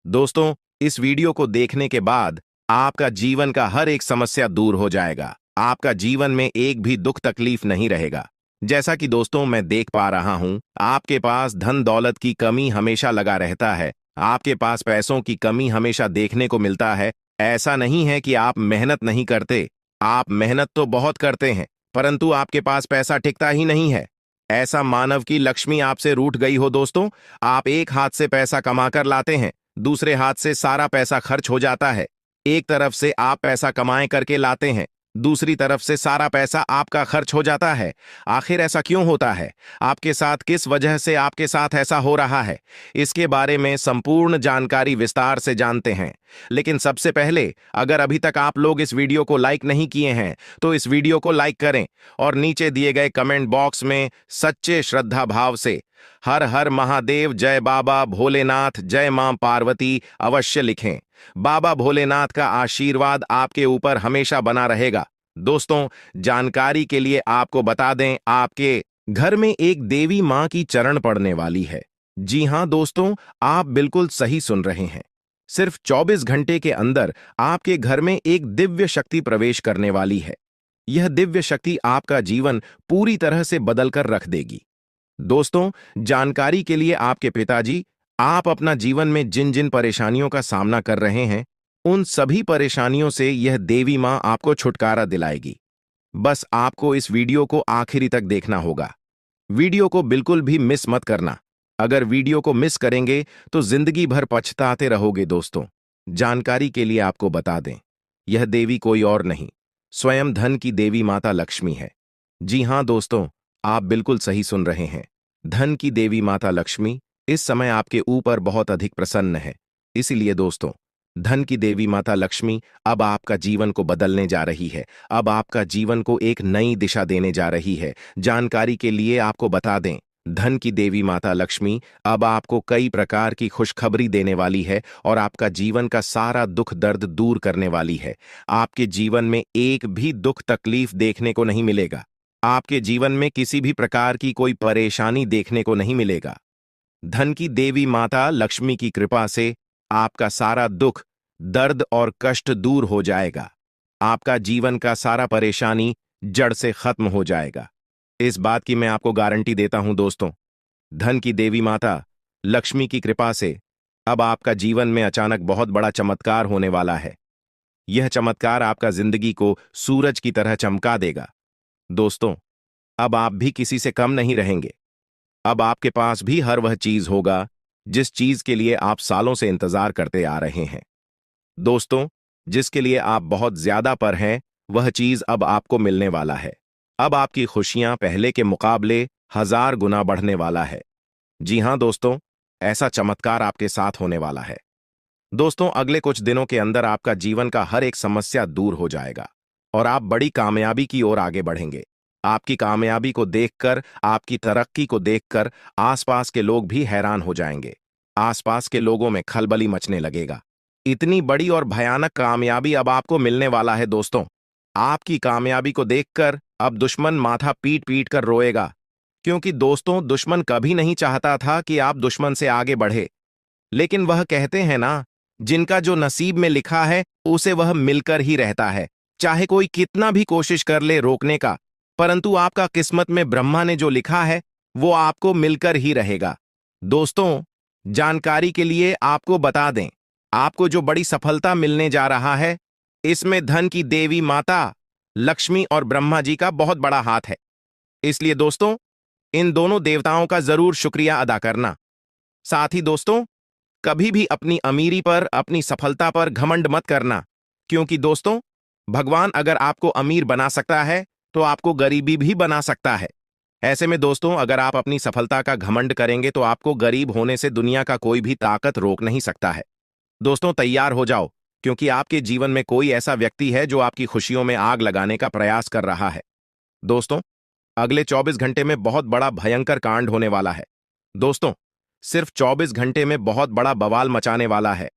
Speaker 1: दोस्तों, इस वीडियो को देखने के बाद आपका जीवन का हर एक समस्या दूर हो जाएगा। आपका जीवन में एक भी दुख तकलीफ नहीं रहेगा। जैसा कि दोस्तों मैं देख पा रहा हूं, आपके पास धन दौलत की कमी हमेशा लगा रहता है। आपके पास पैसों की कमी हमेशा देखने को मिलता है। ऐसा नहीं है कि आप मेहनत नहीं करते, आप मेहनत तो बहुत करते हैं, परंतु आपके पास पैसा टिकता ही नहीं है। ऐसा मानव की लक्ष्मी आपसे रूठ गई हो। दोस्तों, आप एक हाथ से पैसा कमाकर लाते हैं, दूसरे हाथ से सारा पैसा खर्च हो जाता है। एक तरफ से आप पैसा कमाए करके लाते हैं, दूसरी तरफ से सारा पैसा आपका खर्च हो जाता है। आखिर ऐसा क्यों होता है? आपके साथ किस वजह से आपके साथ ऐसा हो रहा है? इसके बारे में संपूर्ण जानकारी विस्तार से जानते हैं। लेकिन सबसे पहले, अगर अभी तक आप लोग इस वीडियो को लाइक नहीं किए हैं तो इस वीडियो को लाइक करें और नीचे दिए गए कमेंट बॉक्स में सच्चे श्रद्धा भाव से हर हर महादेव, जय बाबा भोलेनाथ, जय मां पार्वती अवश्य लिखें। बाबा भोलेनाथ का आशीर्वाद आपके ऊपर हमेशा बना रहेगा। दोस्तों, जानकारी के लिए आपको बता दें, आपके घर में एक देवी मां की चरण पड़ने वाली है। जी हां दोस्तों, आप बिल्कुल सही सुन रहे हैं। सिर्फ 24 घंटे के अंदर आपके घर में एक दिव्य शक्ति प्रवेश करने वाली है। यह दिव्य शक्ति आपका जीवन पूरी तरह से बदल कर रख देगी। दोस्तों, जानकारी के लिए आपके पिताजी, आप अपना जीवन में जिन जिन परेशानियों का सामना कर रहे हैं, उन सभी परेशानियों से यह देवी मां आपको छुटकारा दिलाएगी। बस आपको इस वीडियो को आखिरी तक देखना होगा। वीडियो को बिल्कुल भी मिस मत करना। अगर वीडियो को मिस करेंगे तो जिंदगी भर पछताते रहोगे। दोस्तों, जानकारी के लिए आपको बता दें, यह देवी कोई और नहीं, स्वयं धन की देवी माता लक्ष्मी है। जी हां दोस्तों, आप बिल्कुल सही सुन रहे हैं। धन की देवी माता लक्ष्मी इस समय आपके ऊपर बहुत अधिक प्रसन्न है। इसीलिए दोस्तों, धन की देवी माता लक्ष्मी अब आपका जीवन को बदलने जा रही है। अब आपका जीवन को एक नई दिशा देने जा रही है। जानकारी के लिए आपको बता दें, धन की देवी माता लक्ष्मी अब आपको कई प्रकार की खुशखबरी देने वाली है और आपका जीवन का सारा दुख दर्द दूर करने वाली है। आपके जीवन में एक भी दुख तकलीफ देखने को नहीं मिलेगा। आपके जीवन में किसी भी प्रकार की कोई परेशानी देखने को नहीं मिलेगा। धन की देवी माता लक्ष्मी की कृपा से आपका सारा दुख, दर्द और कष्ट दूर हो जाएगा। आपका जीवन का सारा परेशानी जड़ से खत्म हो जाएगा। इस बात की मैं आपको गारंटी देता हूं दोस्तों। धन की देवी माता लक्ष्मी की कृपा से अब आपका जीवन में अचानक बहुत बड़ा चमत्कार होने वाला है। यह चमत्कार आपका जिंदगी को सूरज की तरह चमका देगा। दोस्तों, अब आप भी किसी से कम नहीं रहेंगे। अब आपके पास भी हर वह चीज होगा जिस चीज के लिए आप सालों से इंतजार करते आ रहे हैं। दोस्तों, जिसके लिए आप बहुत ज्यादा पर हैं, वह चीज अब आपको मिलने वाला है। अब आपकी खुशियां पहले के मुकाबले 1000 गुना बढ़ने वाला है। जी हां दोस्तों, ऐसा चमत्कार आपके साथ होने वाला है। दोस्तों, अगले कुछ दिनों के अंदर आपका जीवन का हर एक समस्या दूर हो जाएगा और आप बड़ी कामयाबी की ओर आगे बढ़ेंगे। आपकी कामयाबी को देखकर, आपकी तरक्की को देखकर आसपास के लोग भी हैरान हो जाएंगे। आसपास के लोगों में खलबली मचने लगेगा। इतनी बड़ी और भयानक कामयाबी अब आपको मिलने वाला है। दोस्तों, आपकी कामयाबी को देखकर अब दुश्मन माथा पीट पीट कर रोएगा, क्योंकि दोस्तों, दुश्मन कभी नहीं चाहता था कि आप दुश्मन से आगे बढ़े। लेकिन वह कहते हैं ना, जिनका जो नसीब में लिखा है उसे वह मिलकर ही रहता है। चाहे कोई कितना भी कोशिश कर ले रोकने का, परंतु आपका किस्मत में ब्रह्मा ने जो लिखा है वो आपको मिलकर ही रहेगा। दोस्तों, जानकारी के लिए आपको बता दें, आपको जो बड़ी सफलता मिलने जा रहा है, इसमें धन की देवी माता लक्ष्मी और ब्रह्मा जी का बहुत बड़ा हाथ है। इसलिए दोस्तों, इन दोनों देवताओं का जरूर शुक्रिया अदा करना। साथ ही दोस्तों, कभी भी अपनी अमीरी पर, अपनी सफलता पर घमंड मत करना, क्योंकि दोस्तों, भगवान अगर आपको अमीर बना सकता है तो आपको गरीबी भी बना सकता है। ऐसे में दोस्तों, अगर आप अपनी सफलता का घमंड करेंगे तो आपको गरीब होने से दुनिया का कोई भी ताकत रोक नहीं सकता है। दोस्तों, तैयार हो जाओ, क्योंकि आपके जीवन में कोई ऐसा व्यक्ति है जो आपकी खुशियों में आग लगाने का प्रयास कर रहा है। दोस्तों, अगले 24 घंटे में बहुत बड़ा भयंकर कांड होने वाला है। दोस्तों, सिर्फ 24 घंटे में बहुत बड़ा बवाल मचाने वाला है,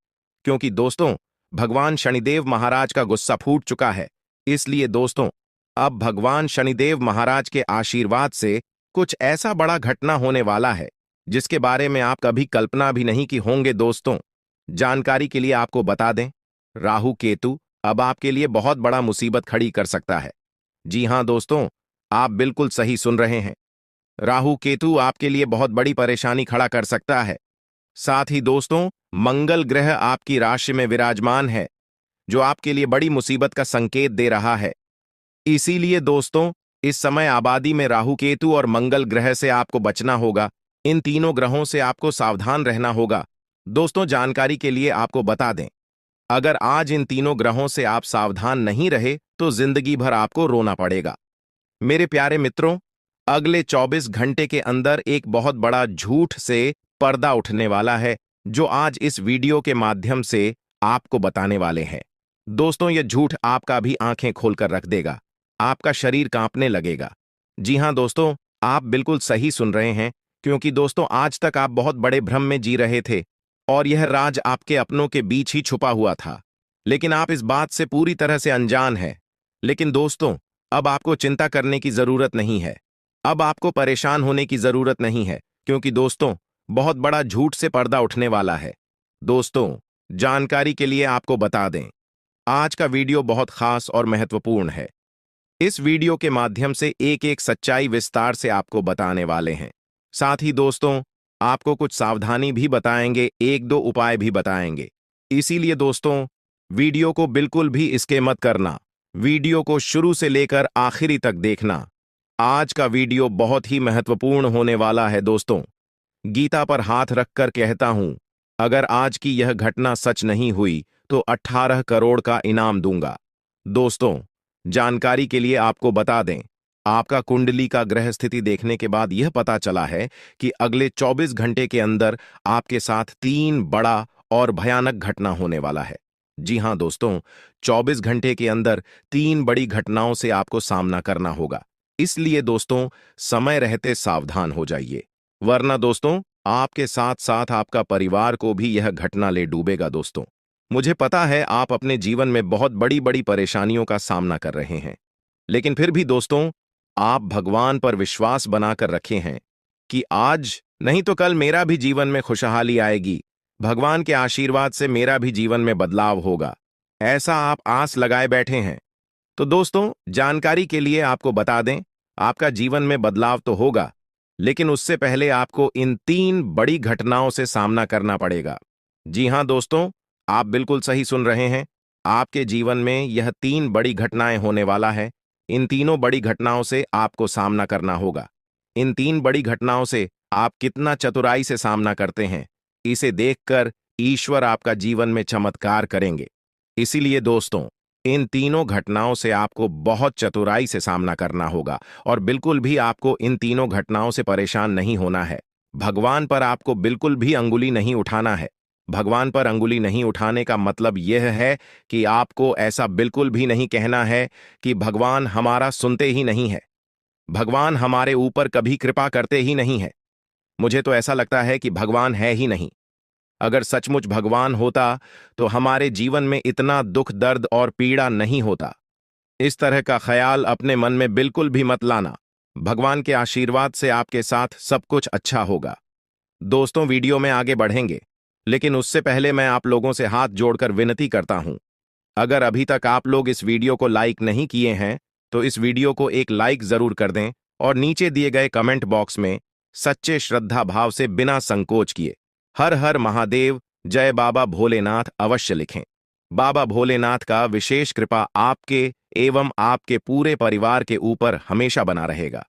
Speaker 1: क्योंकि दोस्तों, भगवान शनिदेव महाराज का गुस्सा फूट चुका है। इसलिए दोस्तों, अब भगवान शनिदेव महाराज के आशीर्वाद से कुछ ऐसा बड़ा घटना होने वाला है जिसके बारे में आप कभी कल्पना भी नहीं की होंगे। दोस्तों, जानकारी के लिए आपको बता दें, राहु केतु अब आपके लिए बहुत बड़ा मुसीबत खड़ी कर सकता है। जी हां दोस्तों, आप बिल्कुल सही सुन रहे हैं। राहु केतु आपके लिए बहुत बड़ी परेशानी खड़ा कर सकता है। साथ ही दोस्तों, मंगल ग्रह आपकी राशि में विराजमान है, जो आपके लिए बड़ी मुसीबत का संकेत दे रहा है। इसीलिए दोस्तों, इस समय आबादी में राहु केतु और मंगल ग्रह से आपको बचना होगा। इन तीनों ग्रहों से आपको सावधान रहना होगा। दोस्तों, जानकारी के लिए आपको बता दें, अगर आज इन तीनों ग्रहों से आप सावधान नहीं रहे तो जिंदगी भर आपको रोना पड़ेगा। मेरे प्यारे मित्रों, अगले 24 घंटे के अंदर एक बहुत बड़ा झूठ से पर्दा उठने वाला है, जो आज इस वीडियो के माध्यम से आपको बताने वाले हैं। दोस्तों, यह झूठ आपका भी आंखें खोलकर रख देगा, आपका शरीर कांपने लगेगा। जी हां दोस्तों, आप बिल्कुल सही सुन रहे हैं, क्योंकि दोस्तों आज तक आप बहुत बड़े भ्रम में जी रहे थे और यह राज आपके अपनों के बीच ही छुपा हुआ था, लेकिन आप इस बात से पूरी तरह से अनजान हैं। लेकिन दोस्तों, अब आपको चिंता करने की जरूरत नहीं है, अब आपको परेशान होने की जरूरत नहीं है, क्योंकि दोस्तों बहुत बड़ा झूठ से पर्दा उठने वाला है। दोस्तों, जानकारी के लिए आपको बता दें, आज का वीडियो बहुत खास और महत्वपूर्ण है। इस वीडियो के माध्यम से एक एक सच्चाई विस्तार से आपको बताने वाले हैं। साथ ही दोस्तों, आपको कुछ सावधानी भी बताएंगे, एक दो उपाय भी बताएंगे। इसीलिए दोस्तों, वीडियो को बिल्कुल भी स्किप मत करना, वीडियो को शुरू से लेकर आखिरी तक देखना। आज का वीडियो बहुत ही महत्वपूर्ण होने वाला है। दोस्तों, गीता पर हाथ रखकर कहता हूं, अगर आज की यह घटना सच नहीं हुई तो 18 करोड़ का इनाम दूंगा। दोस्तों, जानकारी के लिए आपको बता दें, आपका कुंडली का ग्रह स्थिति देखने के बाद यह पता चला है कि अगले 24 घंटे के अंदर आपके साथ 3 बड़ा और भयानक घटना होने वाला है। जी हां दोस्तों, 24 घंटे के अंदर 3 बड़ी घटनाओं से आपको सामना करना होगा। इसलिए दोस्तों, समय रहते सावधान हो जाइए, वरना दोस्तों आपके साथ साथ आपका परिवार को भी यह घटना ले डूबेगा। दोस्तों, मुझे पता है आप अपने जीवन में बहुत बड़ी बड़ी परेशानियों का सामना कर रहे हैं, लेकिन फिर भी दोस्तों, आप भगवान पर विश्वास बनाकर रखे हैं कि आज नहीं तो कल मेरा भी जीवन में खुशहाली आएगी, भगवान के आशीर्वाद से मेरा भी जीवन में बदलाव होगा, ऐसा आप आस लगाए बैठे हैं। तो दोस्तों, जानकारी के लिए आपको बता दें, आपका जीवन में बदलाव तो होगा, लेकिन उससे पहले आपको इन 3 बड़ी घटनाओं से सामना करना पड़ेगा। जी हां दोस्तों, आप बिल्कुल सही सुन रहे हैं, आपके जीवन में यह 3 बड़ी घटनाएं होने वाला है। इन तीनों बड़ी घटनाओं से आपको सामना करना होगा। इन 3 बड़ी घटनाओं से आप कितना चतुराई से सामना करते हैं, इसे देखकर ईश्वर आपका जीवन में चमत्कार करेंगे। इसीलिए दोस्तों, इन तीनों घटनाओं से आपको बहुत चतुराई से सामना करना होगा और बिल्कुल भी आपको इन तीनों घटनाओं से परेशान नहीं होना है। भगवान पर आपको बिल्कुल भी अंगुली नहीं उठाना है। भगवान पर अंगुली नहीं उठाने का मतलब यह है कि आपको ऐसा बिल्कुल भी नहीं कहना है कि भगवान हमारा सुनते ही नहीं है, भगवान हमारे ऊपर कभी कृपा करते ही नहीं है, मुझे तो ऐसा लगता है कि भगवान है ही नहीं। अगर सचमुच भगवान होता तो हमारे जीवन में इतना दुख, दर्द और पीड़ा नहीं होता। इस तरह का ख्याल अपने मन में बिल्कुल भी मत लाना। भगवान के आशीर्वाद से आपके साथ सब कुछ अच्छा होगा। दोस्तों, वीडियो में आगे बढ़ेंगे, लेकिन उससे पहले मैं आप लोगों से हाथ जोड़कर विनती करता हूं, अगर अभी तक आप लोग इस वीडियो को लाइक नहीं किए हैं तो इस वीडियो को एक लाइक जरूर कर दें और नीचे दिए गए कमेंट बॉक्स में सच्चे श्रद्धा भाव से बिना संकोच किए हर हर महादेव, जय बाबा भोलेनाथ अवश्य लिखें। बाबा भोलेनाथ का विशेष कृपा आपके एवं आपके पूरे परिवार के ऊपर हमेशा बना रहेगा।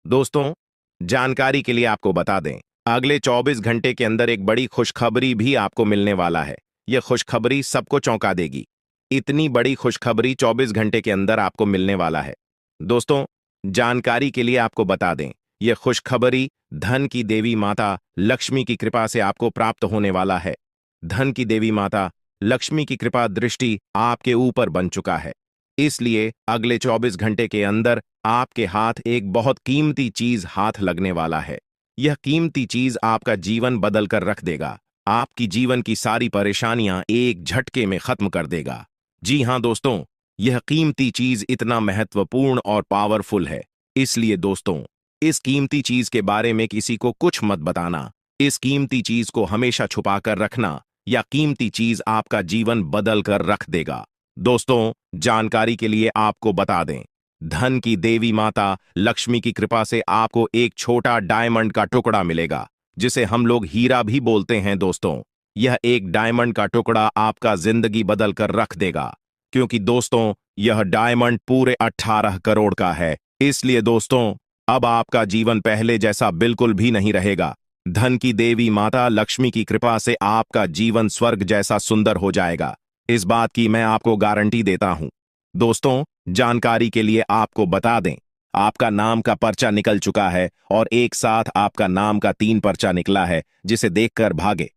Speaker 1: दोस्तों, जानकारी के लिए आपको बता दें, अगले 24 घंटे के अंदर एक बड़ी खुशखबरी भी आपको मिलने वाला है। यह खुशखबरी सबको चौंका देगी। इतनी बड़ी खुशखबरी 24 घंटे के अंदर आपको मिलने वाला है। दोस्तों, जानकारी के लिए आपको बता दें, यह खुशखबरी धन की देवी माता लक्ष्मी की कृपा से आपको प्राप्त होने वाला है। धन की देवी माता लक्ष्मी की कृपा दृष्टि आपके ऊपर बन चुका है। इसलिए अगले 24 घंटे के अंदर आपके हाथ एक बहुत कीमती चीज हाथ लगने वाला है। यह कीमती चीज आपका जीवन बदल कर रख देगा, आपकी जीवन की सारी परेशानियां एक झटके में खत्म कर देगा। जी हां दोस्तों, यह कीमती चीज इतना महत्वपूर्ण और पावरफुल है, इसलिए दोस्तों, इस कीमती चीज के बारे में किसी को कुछ मत बताना। इस कीमती चीज को हमेशा छुपा कर रखना, या कीमती चीज आपका जीवन बदल कर रख देगा। दोस्तों, जानकारी के लिए आपको बता दें, धन की देवी माता लक्ष्मी की कृपा से आपको एक छोटा डायमंड का टुकड़ा मिलेगा, जिसे हम लोग हीरा भी बोलते हैं। दोस्तों, यह एक डायमंड का टुकड़ा आपका जिंदगी बदल कर रख देगा, क्योंकि दोस्तों यह डायमंड पूरे 18 करोड़ का है। इसलिए दोस्तों, अब आपका जीवन पहले जैसा बिल्कुल भी नहीं रहेगा। धन की देवी माता लक्ष्मी की कृपा से आपका जीवन स्वर्ग जैसा सुंदर हो जाएगा। इस बात की मैं आपको गारंटी देता हूं। दोस्तों, जानकारी के लिए आपको बता दें, आपका नाम का पर्चा निकल चुका है और एक साथ आपका नाम का 3 पर्चा निकला है, जिसे देखकर भागे।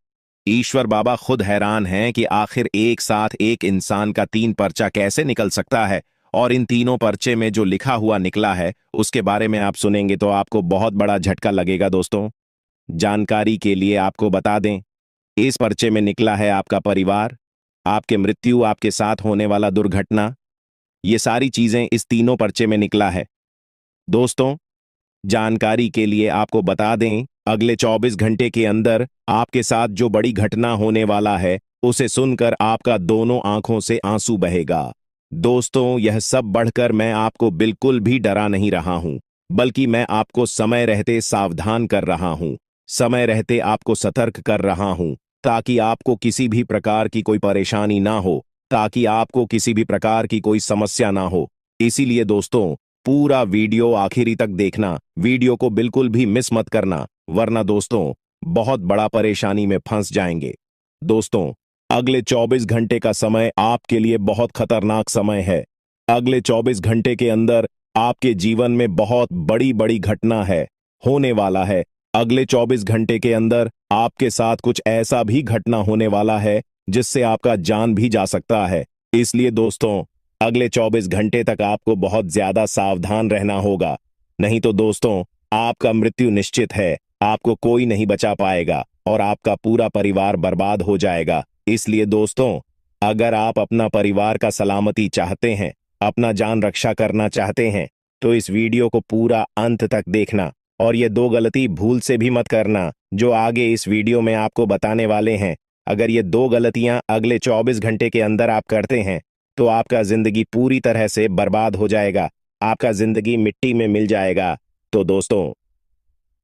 Speaker 1: ईश्वर बाबा खुद हैरान हैं कि आखिर एक साथ एक इंसान का 3 पर्चा कैसे निकल सकता है, और इन तीनों पर्चे में जो लिखा हुआ निकला है उसके बारे में आप सुनेंगे तो आपको बहुत बड़ा झटका लगेगा दोस्तों। जानकारी के लिए आपको बता दें, इस पर्चे में निकला है आपका परिवार, आपके मृत्यु, आपके साथ होने वाला दुर्घटना, ये सारी चीजें इस तीनों पर्चे में निकला है। दोस्तों, जानकारी के लिए आपको बता दें, अगले 24 घंटे के अंदर आपके साथ जो बड़ी घटना होने वाला है उसे सुनकर आपका दोनों आंखों से आंसू बहेगा। दोस्तों, यह सब बढ़कर मैं आपको बिल्कुल भी डरा नहीं रहा हूं, बल्कि मैं आपको समय रहते सावधान कर रहा हूं, समय रहते आपको सतर्क कर रहा हूं, ताकि आपको किसी भी प्रकार की कोई परेशानी ना हो, ताकि आपको किसी भी प्रकार की कोई समस्या ना हो। इसीलिए दोस्तों, पूरा वीडियो आखिरी तक देखना, वीडियो को बिल्कुल भी मिस मत करना, वरना दोस्तों बहुत बड़ा परेशानी में फंस जाएंगे। दोस्तों, अगले 24 घंटे का समय आपके लिए बहुत खतरनाक समय है। अगले 24 घंटे के अंदर आपके जीवन में बहुत बड़ी बड़ी घटना है, होने वाला है। अगले 24 घंटे के अंदर आपके साथ कुछ ऐसा भी घटना होने वाला है जिससे आपका जान भी जा सकता है। इसलिए दोस्तों, अगले 24 घंटे तक आपको बहुत ज्यादा सावधान रहना होगा, नहीं तो दोस्तों आपका मृत्यु निश्चित है, आपको कोई नहीं बचा पाएगा और आपका पूरा परिवार बर्बाद हो जाएगा। इसलिए दोस्तों, अगर आप अपना परिवार का सलामती चाहते हैं, अपना जान रक्षा करना चाहते हैं, तो इस वीडियो को पूरा अंत तक देखना, और ये 2 गलती भूल से भी मत करना जो आगे इस वीडियो में आपको बताने वाले हैं। अगर ये 2 गलतियां अगले 24 घंटे के अंदर आप करते हैं तो आपका जिंदगी पूरी तरह से बर्बाद हो जाएगा, आपका जिंदगी मिट्टी में मिल जाएगा। तो दोस्तों,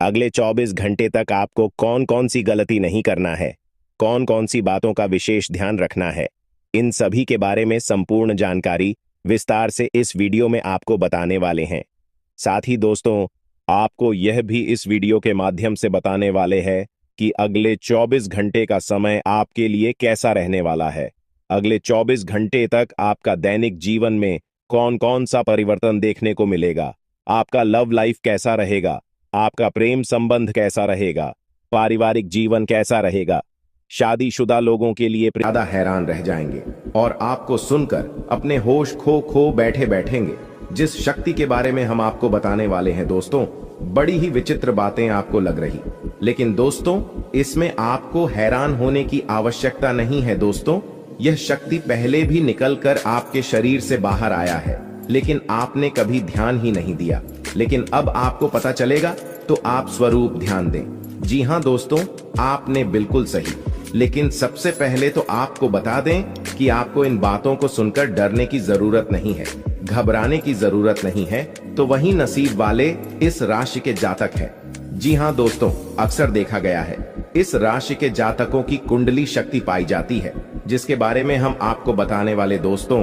Speaker 1: अगले 24 घंटे तक आपको कौन कौन सी गलती नहीं करना है, कौन कौन सी बातों का विशेष ध्यान रखना है, इन सभी के बारे में संपूर्ण जानकारी विस्तार से इस वीडियो में आपको बताने वाले हैं। साथ ही दोस्तों, आपको यह भी इस वीडियो के माध्यम से बताने वाले हैं कि अगले 24 घंटे का समय आपके लिए कैसा रहने वाला है। अगले 24 घंटे तक आपका दैनिक जीवन में कौन कौन सा परिवर्तन देखने को मिलेगा, आपका लव लाइफ कैसा रहेगा, आपका प्रेम संबंध कैसा रहेगा, पारिवारिक जीवन कैसा रहेगा। शादीशुदा लोगों के लिए ज्यादा हैरान रह जाएंगे और आपको सुनकर अपने होश खो बैठे बैठेंगे। जिस शक्ति के बारे में हम आपको बताने वाले हैं दोस्तों, बड़ी ही विचित्र बातें आपको लग रही, लेकिन दोस्तों इसमें आपको हैरान होने की आवश्यकता नहीं है। दोस्तों, यह शक्ति पहले भी निकलकर आपके शरीर से बाहर आया है, लेकिन आपने कभी ध्यान ही नहीं दिया। लेकिन अब आपको पता चलेगा तो आप स्वरूप ध्यान दें। जी हाँ दोस्तों, आपने बिल्कुल सही। लेकिन सबसे पहले तो आपको बता दें कि आपको इन बातों को सुनकर डरने की जरूरत नहीं है, घबराने की जरूरत नहीं है। तो वही नसीब वाले इस राशि के जातक हैं। जी हाँ दोस्तों, अक्सर देखा गया है इस राशि के जातकों की कुंडली शक्ति पाई जाती है, जिसके बारे में हम आपको बताने वाले दोस्तों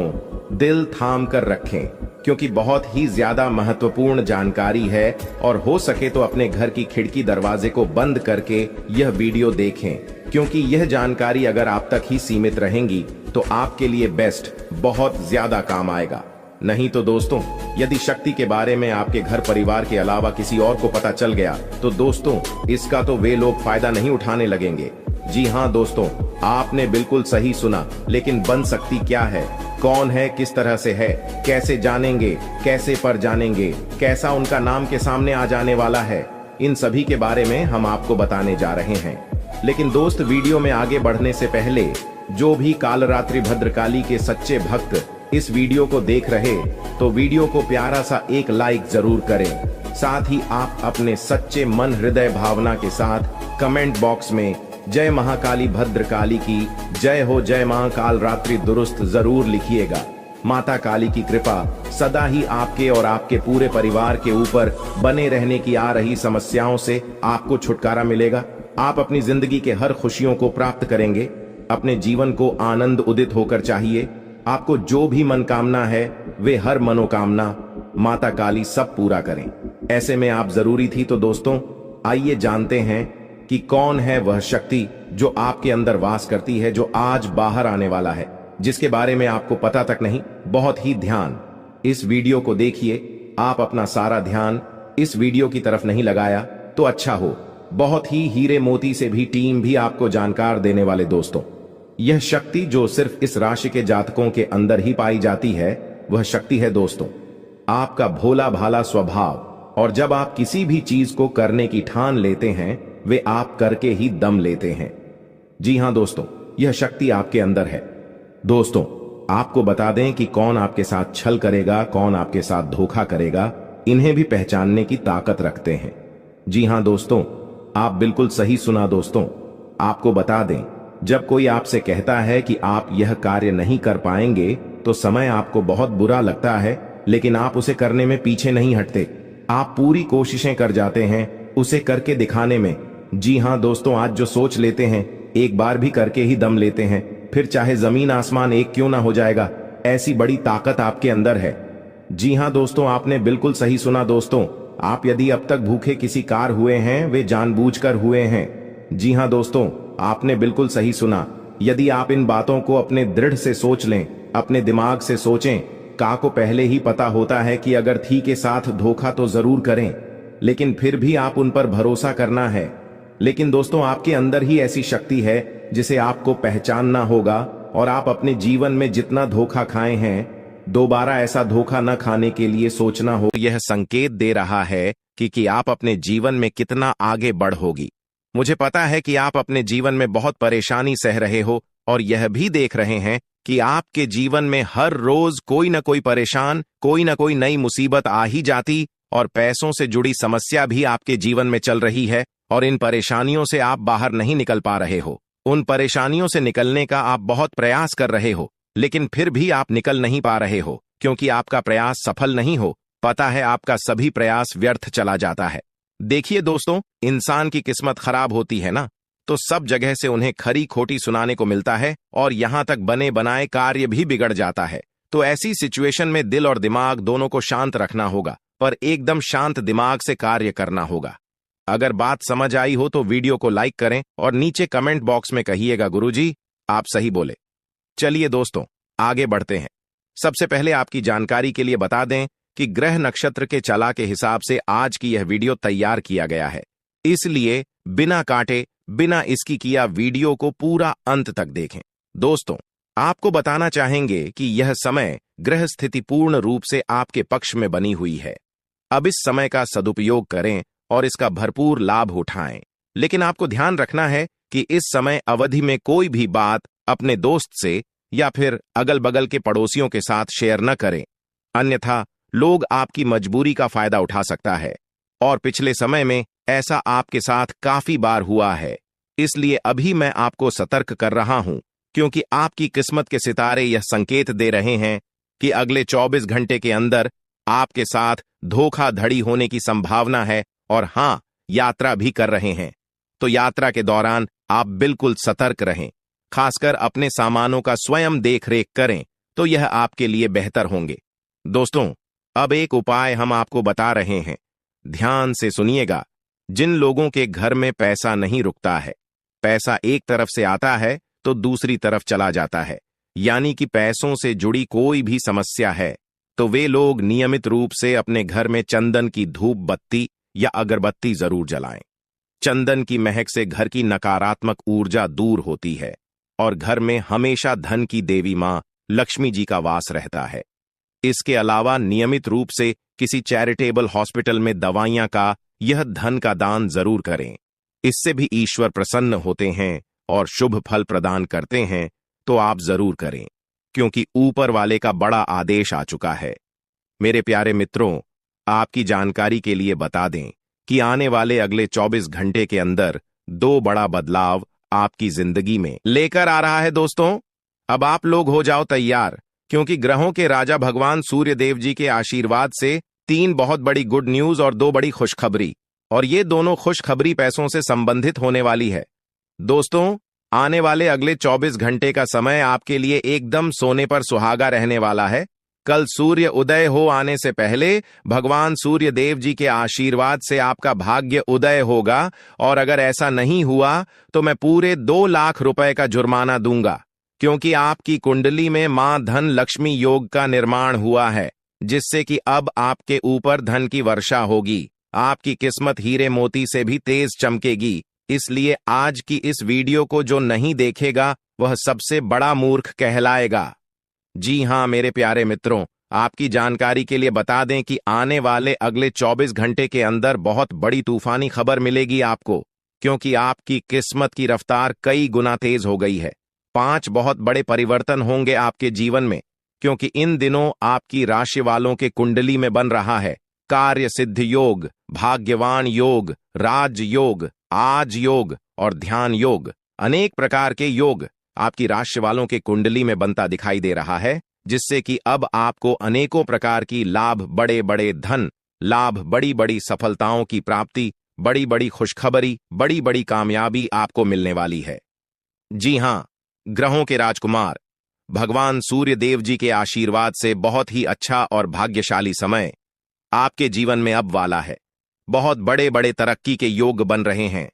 Speaker 1: दिल थाम कर रखें, क्योंकि बहुत ही ज्यादा महत्वपूर्ण जानकारी है। और हो सके तो अपने घर की खिड़की दरवाजे को बंद करके यह वीडियो देखें, क्योंकि यह जानकारी अगर आप तक ही सीमित रहेंगी तो आपके लिए बेस्ट बहुत ज्यादा काम आएगा। नहीं तो दोस्तों, यदि शक्ति के बारे में आपके घर परिवार के अलावा किसी और को पता चल गया तो दोस्तों इसका तो वे लोग फायदा नहीं उठाने लगेंगे। जी हाँ दोस्तों, आपने बिल्कुल सही सुना। लेकिन बन सकती क्या है, कौन है, किस तरह से है, कैसे जानेंगे, कैसे पर जानेंगे, कैसा उनका नाम के सामने आ जाने वाला है, इन सभी के बारे में हम आपको बताने जा रहे हैं। लेकिन दोस्त, वीडियो में आगे बढ़ने से पहले जो भी कालरात्रि भद्रकाली के सच्चे भक्त इस वीडियो को देख रहे तो वीडियो को प्यारा सा एक लाइक जरूर करें। साथ ही आप अपने सच्चे मन हृदय भावना के साथ कमेंट बॉक्स में जय महाकाली भद्रकाली की जय हो, जय महाकाल रात्रि दुरुस्त जरूर लिखिएगा। माता काली की कृपा सदा ही आपके और आपके पूरे परिवार के ऊपर बने रहने की आ रही समस्याओं से आपको छुटकारा मिलेगा। आप अपनी जिंदगी के हर खुशियों को प्राप्त करेंगे। अपने जीवन को आनंद उदित होकर चाहिए। आपको जो भी मनोकामना है वे हर मनोकामना माता काली सब पूरा करें। ऐसे में आप जरूरी थी। तो दोस्तों आइए जानते हैं कि कौन है वह शक्ति जो आपके अंदर वास करती है, जो आज बाहर आने वाला है, जिसके बारे में आपको पता तक नहीं। बहुत ही ध्यान इस वीडियो को देखिए। आप अपना सारा ध्यान इस वीडियो की तरफ नहीं लगाया तो अच्छा हो। बहुत ही हीरे मोती से भी टीम भी आपको जानकार देने वाले दोस्तों, यह शक्ति जो सिर्फ इस राशि के जातकों के अंदर ही पाई जाती है, वह शक्ति है दोस्तों आपका भोला भाला स्वभाव। और जब आप किसी भी चीज को करने की ठान लेते हैं, वे आप करके ही दम लेते हैं। जी हां दोस्तों, यह शक्ति आपके अंदर है। दोस्तों, आपको बता दें कि कौन आपके साथ छल करेगा, कौन आपके साथ धोखा करेगा, इन्हें भी पहचानने की ताकत रखते हैं। जी हां दोस्तों, आप बिल्कुल सही सुना दोस्तों। आपको बता दें, जब कोई आपसे कहता है कि आप यह कार्य नहीं कर पाएंगे, तो समय आपको बहुत बुरा लगता है, लेकिन आप उसे करने में पीछे नहीं हटते। आप पूरी कोशिशें कर जाते हैं उसे करके दिखाने में। जी हां दोस्तों, आज जो सोच लेते हैं, एक बार भी करके ही दम लेते हैं, फिर चाहे जमीन आसमान एक क्यों ना हो जाएगा, ऐसी बड़ी ताकत आपके अंदर है। जी हां दोस्तों, आपने बिल्कुल सही सुना दोस्तों। आप यदि अब तक भूखे किसी कार हुए हैं, वे जानबूझकर हुए हैं। जी हां दोस्तों, आपने बिल्कुल सही सुना। यदि आप इन बातों को अपने दृढ़ से सोच लें, अपने दिमाग से सोचें, का को पहले ही पता होता है कि अगर थी के साथ धोखा तो जरूर करें, लेकिन फिर भी आप उन पर भरोसा करना है। लेकिन दोस्तों, आपके अंदर ही ऐसी शक्ति है जिसे आपको पहचानना होगा, और आप अपने जीवन में जितना धोखा खाए हैं, दोबारा ऐसा धोखा न खाने के लिए सोचना हो। यह संकेत दे रहा है कि आप अपने जीवन में कितना आगे बढ़ोगी। मुझे पता है कि आप अपने जीवन में बहुत परेशानी सह रहे हो, और यह भी देख रहे हैं कि आपके जीवन में हर रोज कोई न कोई परेशान, कोई न कोई नई मुसीबत आ ही जाती, और पैसों से जुड़ी समस्या भी आपके जीवन में चल रही है, और इन परेशानियों से आप बाहर नहीं निकल पा रहे हो। उन परेशानियों से निकलने का आप बहुत प्रयास कर रहे हो, लेकिन फिर भी आप निकल नहीं पा रहे हो, क्योंकि आपका प्रयास सफल नहीं हो। पता है, आपका सभी प्रयास व्यर्थ चला जाता है। देखिए दोस्तों, इंसान की किस्मत खराब होती है ना, तो सब जगह से उन्हें खरी खोटी सुनाने को मिलता है, और यहां तक बने बनाए कार्य भी बिगड़ जाता है। तो ऐसी सिचुएशन में दिल और दिमाग दोनों को शांत रखना होगा, पर एकदम शांत दिमाग से कार्य करना होगा। अगर बात समझ आई हो तो वीडियो को लाइक करें, और नीचे कमेंट बॉक्स में कहिएगा गुरुजी आप सही बोले। चलिए दोस्तों, आगे बढ़ते हैं। सबसे पहले आपकी जानकारी के लिए बता दें कि ग्रह नक्षत्र के चला के हिसाब से आज की यह वीडियो तैयार किया गया है, इसलिए बिना काटे, बिना इसकी किया वीडियो को पूरा अंत तक देखें। दोस्तों, आपको बताना चाहेंगे कि यह समय ग्रह स्थिति पूर्ण रूप से आपके पक्ष में बनी हुई है। अब इस समय का सदुपयोग करें और इसका भरपूर लाभ उठाएं। लेकिन आपको ध्यान रखना है कि इस समय अवधि में कोई भी बात अपने दोस्त से या फिर अगल बगल के पड़ोसियों के साथ शेयर न करें, अन्यथा लोग आपकी मजबूरी का फायदा उठा सकता है। और पिछले समय में ऐसा आपके साथ काफी बार हुआ है, इसलिए अभी मैं आपको सतर्क कर रहा हूं, क्योंकि आपकी किस्मत के सितारे यह संकेत दे रहे हैं कि अगले 24 घंटे के अंदर आपके साथ धोखाधड़ी होने की संभावना है। और हां, यात्रा भी कर रहे हैं, तो यात्रा के दौरान आप बिल्कुल सतर्क रहें। खासकर अपने सामानों का स्वयं देखरेख करें, तो यह आपके लिए बेहतर होंगे। दोस्तों, अब एक उपाय हम आपको बता रहे हैं, ध्यान से सुनिएगा। जिन लोगों के घर में पैसा नहीं रुकता है, पैसा एक तरफ से आता है तो दूसरी तरफ चला जाता है, यानी कि पैसों से जुड़ी कोई भी समस्या है, तो वे लोग नियमित रूप से अपने घर में चंदन की धूप बत्ती या अगरबत्ती जरूर जलाएं। चंदन की महक से घर की नकारात्मक ऊर्जा दूर होती है, और घर में हमेशा धन की देवी मां लक्ष्मी जी का वास रहता है। इसके अलावा नियमित रूप से किसी चैरिटेबल हॉस्पिटल में दवाइयां का यह धन का दान जरूर करें। इससे भी ईश्वर प्रसन्न होते हैं और शुभ फल प्रदान करते हैं, तो आप जरूर करें, क्योंकि ऊपर वाले का बड़ा आदेश आ चुका है। मेरे प्यारे मित्रों, आपकी जानकारी के लिए बता दें कि आने वाले अगले 24 घंटे के अंदर 2 बड़ा बदलाव आपकी जिंदगी में लेकर आ रहा है। दोस्तों, अब आप लोग हो जाओ तैयार, क्योंकि ग्रहों के राजा भगवान सूर्य देव जी के आशीर्वाद से 3 बहुत बड़ी गुड न्यूज और 2 बड़ी खुशखबरी, और ये दोनों खुशखबरी पैसों से संबंधित होने वाली है। दोस्तों, आने वाले अगले 24 घंटे का समय आपके लिए एकदम सोने पर सुहागा रहने वाला है। कल सूर्य उदय हो आने से पहले भगवान सूर्य देव जी के आशीर्वाद से आपका भाग्य उदय होगा, और अगर ऐसा नहीं हुआ तो मैं पूरे 2 लाख रुपए का जुर्माना दूंगा, क्योंकि आपकी कुंडली में मां धन लक्ष्मी योग का निर्माण हुआ है। जिससे कि अब आपके ऊपर धन की वर्षा होगी। आपकी किस्मत हीरे मोती से भी तेज चमकेगी। इसलिए आज की इस वीडियो को जो नहीं देखेगा वह सबसे बड़ा मूर्ख कहलाएगा। जी हां मेरे प्यारे मित्रों, आपकी जानकारी के लिए बता दें कि आने वाले अगले 24 घंटे के अंदर बहुत बड़ी तूफानी खबर मिलेगी आपको, क्योंकि आपकी किस्मत की रफ्तार कई गुना तेज हो गई है। 5 बहुत बड़े परिवर्तन होंगे आपके जीवन में, क्योंकि इन दिनों आपकी राशि वालों के कुंडली में बन रहा है कार्य सिद्ध योग, भाग्यवान योग, राज योग, आज योग और ध्यान योग। अनेक प्रकार के योग आपकी राशि वालों के कुंडली में बनता दिखाई दे रहा है, जिससे कि अब आपको अनेकों प्रकार की लाभ, बड़े बड़े धन लाभ, बड़ी बड़ी सफलताओं की प्राप्ति, बड़ी बड़ी खुशखबरी, बड़ी बड़ी कामयाबी आपको मिलने वाली है। जी हां, ग्रहों के राजकुमार भगवान सूर्य देव जी के आशीर्वाद से बहुत ही अच्छा और भाग्यशाली समय आपके जीवन में अब वाला है। बहुत बड़े बड़े तरक्की के योग बन रहे हैं।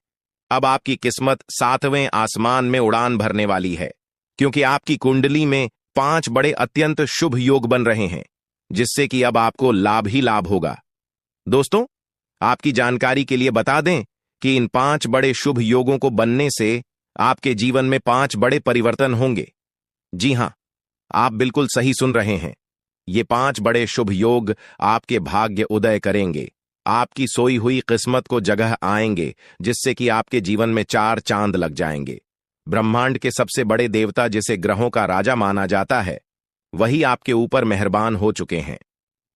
Speaker 1: अब आपकी किस्मत 7वें आसमान में उड़ान भरने वाली है, क्योंकि आपकी कुंडली में 5 बड़े अत्यंत शुभ योग बन रहे हैं, जिससे कि अब आपको लाभ ही लाभ होगा। दोस्तों, आपकी जानकारी के लिए बता दें कि इन 5 बड़े शुभ योगों को बनने से आपके जीवन में 5 बड़े परिवर्तन होंगे। जी हां, आप बिल्कुल सही सुन रहे हैं। ये 5 बड़े शुभ योग आपके भाग्य उदय करेंगे, आपकी सोई हुई किस्मत को जगह आएंगे, जिससे कि आपके जीवन में 4 चांद लग जाएंगे। ब्रह्मांड के सबसे बड़े देवता, जिसे ग्रहों का राजा माना जाता है, वही आपके ऊपर मेहरबान हो चुके हैं।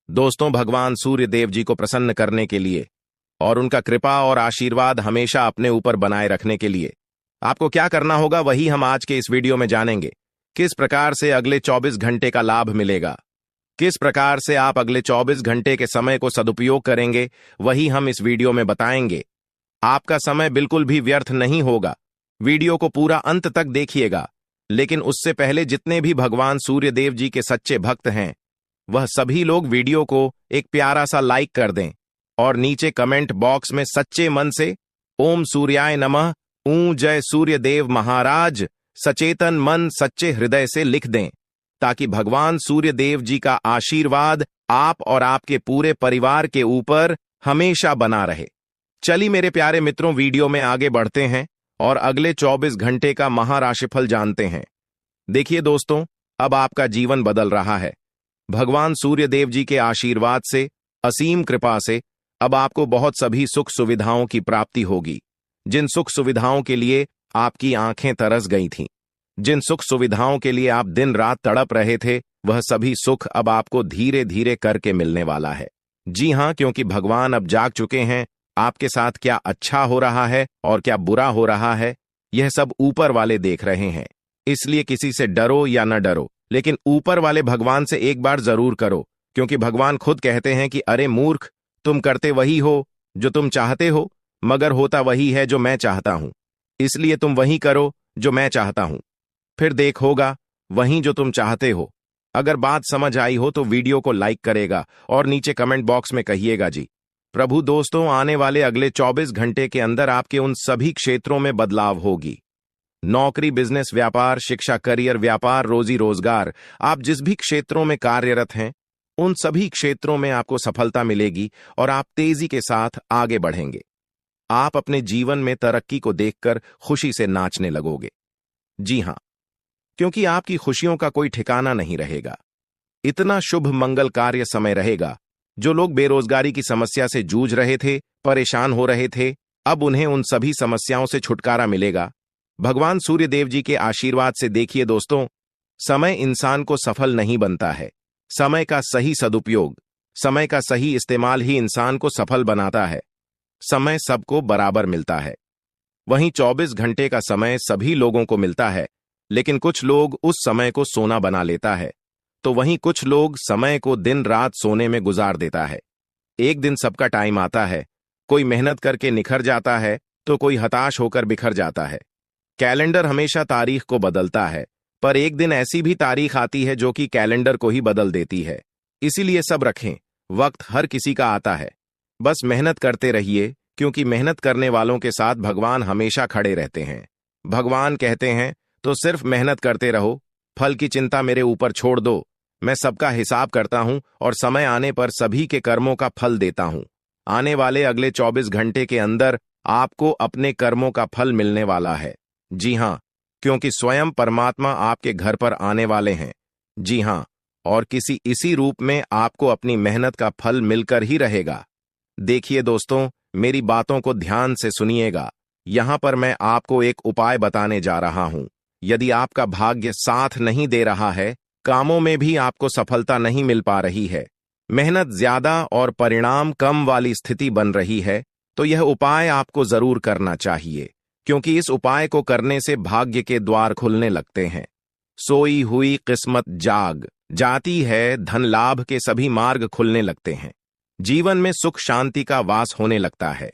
Speaker 1: दोस्तों, भगवान सूर्य देव जी को प्रसन्न करने के लिए और उनका कृपा और आशीर्वाद हमेशा अपने ऊपर बनाए रखने के लिए आपको क्या करना होगा, वही हम आज के इस वीडियो में जानेंगे। किस प्रकार से अगले 24 घंटे का लाभ मिलेगा, किस प्रकार से आप अगले 24 घंटे के समय को सदुपयोग करेंगे, वही हम इस वीडियो में बताएंगे। आपका समय बिल्कुल भी व्यर्थ नहीं होगा। वीडियो को पूरा अंत तक देखिएगा, लेकिन उससे पहले जितने भी भगवान सूर्य देव जी के सच्चे भक्त हैं, वह सभी लोग वीडियो को एक प्यारा सा लाइक कर दें और नीचे कमेंट बॉक्स में सच्चे मन से ओम सूर्याय नमः, जय सूर्य देव महाराज, सचेतन मन सच्चे हृदय से लिख दें, ताकि भगवान सूर्य देव जी का आशीर्वाद आप और आपके पूरे परिवार के ऊपर हमेशा बना रहे। चलिए मेरे प्यारे मित्रों, वीडियो में आगे बढ़ते हैं और अगले 24 घंटे का महाराशिफल जानते हैं। देखिए दोस्तों, अब आपका जीवन बदल रहा है। भगवान सूर्य देव जी के आशीर्वाद से, असीम कृपा से अब आपको बहुत सभी सुख सुविधाओं की प्राप्ति होगी। जिन सुख सुविधाओं के लिए आपकी आंखें तरस गई थीं, जिन सुख सुविधाओं के लिए आप दिन रात तड़प रहे थे, वह सभी सुख अब आपको धीरे धीरे करके मिलने वाला है। जी हां, क्योंकि भगवान अब जाग चुके हैं। आपके साथ क्या अच्छा हो रहा है और क्या बुरा हो रहा है, यह सब ऊपर वाले देख रहे हैं। इसलिए किसी से डरो या न डरो, लेकिन ऊपर वाले भगवान से एक बार जरूर करो, क्योंकि भगवान खुद कहते हैं कि अरे मूर्ख, तुम करते वही हो जो तुम चाहते हो, मगर होता वही है जो मैं चाहता हूं। इसलिए तुम वही करो जो मैं चाहता हूं, फिर देख होगा वही जो तुम चाहते हो। अगर बात समझ आई हो तो वीडियो को लाइक करेगा और नीचे कमेंट बॉक्स में कहिएगा जी प्रभु। दोस्तों, आने वाले अगले 24 घंटे के अंदर आपके उन सभी क्षेत्रों में बदलाव होगी। नौकरी, बिजनेस, व्यापार, शिक्षा, करियर, व्यापार, रोजी रोजगार, आप जिस भी क्षेत्रों में कार्यरत हैं, उन सभी क्षेत्रों में आपको सफलता मिलेगी और आप तेजी के साथ आगे बढ़ेंगे। आप अपने जीवन में तरक्की को देखकर खुशी से नाचने लगोगे। जी हां, क्योंकि आपकी खुशियों का कोई ठिकाना नहीं रहेगा। इतना शुभ मंगल कार्य समय रहेगा। जो लोग बेरोजगारी की समस्या से जूझ रहे थे, परेशान हो रहे थे, अब उन्हें उन सभी समस्याओं से छुटकारा मिलेगा भगवान सूर्य देव जी के आशीर्वाद से। देखिए दोस्तों, समय इंसान को सफल नहीं बनता है। समय का सही सदुपयोग, समय का सही इस्तेमाल ही इंसान को सफल बनाता है। समय सबको बराबर मिलता है। वहीं 24 घंटे का समय सभी लोगों को मिलता है, लेकिन कुछ लोग उस समय को सोना बना लेता है, तो वहीं कुछ लोग समय को दिन रात सोने में गुजार देता है। एक दिन सबका टाइम आता है, कोई मेहनत करके निखर जाता है तो कोई हताश होकर बिखर जाता है। कैलेंडर हमेशा तारीख को बदलता है, पर एक दिन ऐसी भी तारीख आती है जो कि कैलेंडर को ही बदल देती है। इसीलिए सब रखें, वक्त हर किसी का आता है। बस मेहनत करते रहिए, क्योंकि मेहनत करने वालों के साथ भगवान हमेशा खड़े रहते हैं। भगवान कहते हैं तो सिर्फ मेहनत करते रहो, फल की चिंता मेरे ऊपर छोड़ दो। मैं सबका हिसाब करता हूं और समय आने पर सभी के कर्मों का फल देता हूं। आने वाले अगले 24 घंटे के अंदर आपको अपने कर्मों का फल मिलने वाला है। जी हां, क्योंकि स्वयं परमात्मा आपके घर पर आने वाले हैं। जी हां, और किसी इसी रूप में आपको अपनी मेहनत का फल मिलकर ही रहेगा। देखिए दोस्तों, मेरी बातों को ध्यान से सुनिएगा। यहां पर मैं आपको एक उपाय बताने जा रहा हूं। यदि आपका भाग्य साथ नहीं दे रहा है, कामों में भी आपको सफलता नहीं मिल पा रही है, मेहनत ज्यादा और परिणाम कम वाली स्थिति बन रही है, तो यह उपाय आपको जरूर करना चाहिए, क्योंकि इस उपाय को करने से भाग्य के द्वार खुलने लगते हैं। सोई हुई किस्मत जाग जाती है, धन लाभ के सभी मार्ग खुलने लगते हैं, जीवन में सुख शांति का वास होने लगता है।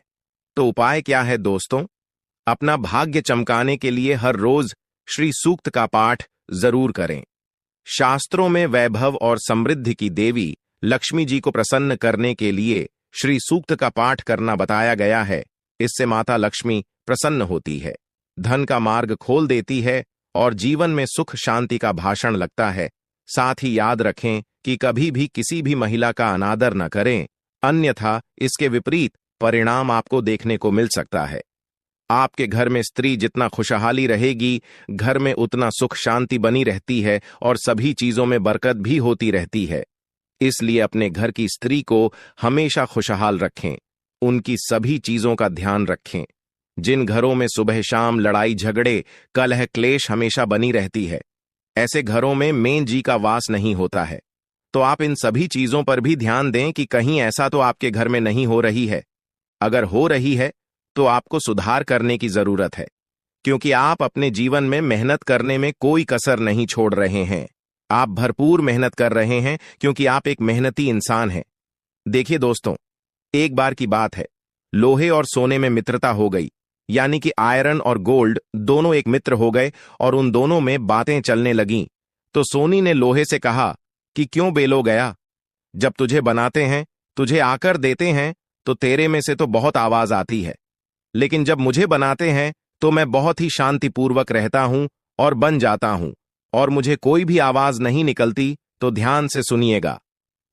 Speaker 1: तो उपाय क्या है दोस्तों? अपना भाग्य चमकाने के लिए हर रोज श्री सूक्त का पाठ जरूर करें। शास्त्रों में वैभव और समृद्धि की देवी लक्ष्मी जी को प्रसन्न करने के लिए श्री सूक्त का पाठ करना बताया गया है। इससे माता लक्ष्मी प्रसन्न होती है, धन का मार्ग खोल देती है और जीवन में सुख शांति का भाषण लगता है। साथ ही याद रखें कि कभी भी किसी भी महिला का अनादर न करें, अन्यथा इसके विपरीत परिणाम आपको देखने को मिल सकता है। आपके घर में स्त्री जितना खुशहाली रहेगी, घर में उतना सुख शांति बनी रहती है और सभी चीजों में बरकत भी होती रहती है। इसलिए अपने घर की स्त्री को हमेशा खुशहाल रखें, उनकी सभी चीजों का ध्यान रखें। जिन घरों में सुबह शाम लड़ाई झगड़े कलह क्लेश हमेशा बनी रहती है, ऐसे घरों में मेन जी का वास नहीं होता है। तो आप इन सभी चीजों पर भी ध्यान दें कि कहीं ऐसा तो आपके घर में नहीं हो रही है। अगर हो रही है तो आपको सुधार करने की जरूरत है, क्योंकि आप अपने जीवन में मेहनत करने में कोई कसर नहीं छोड़ रहे हैं। आप भरपूर मेहनत कर रहे हैं, क्योंकि आप एक मेहनती इंसान हैं। देखिए दोस्तों, एक बार की बात है, लोहे और सोने में मित्रता हो गई, यानी कि आयरन और गोल्ड दोनों एक मित्र हो गए और उन दोनों में बातें चलने लगीं। तो सोनी ने लोहे से कहा कि क्यों बेलो गया, जब तुझे बनाते हैं, तुझे आकर देते हैं, तो तेरे में से तो बहुत आवाज आती है, लेकिन जब मुझे बनाते हैं तो मैं बहुत ही शांतिपूर्वक रहता हूं और बन जाता हूं, और मुझे कोई भी आवाज नहीं निकलती। तो ध्यान से सुनिएगा।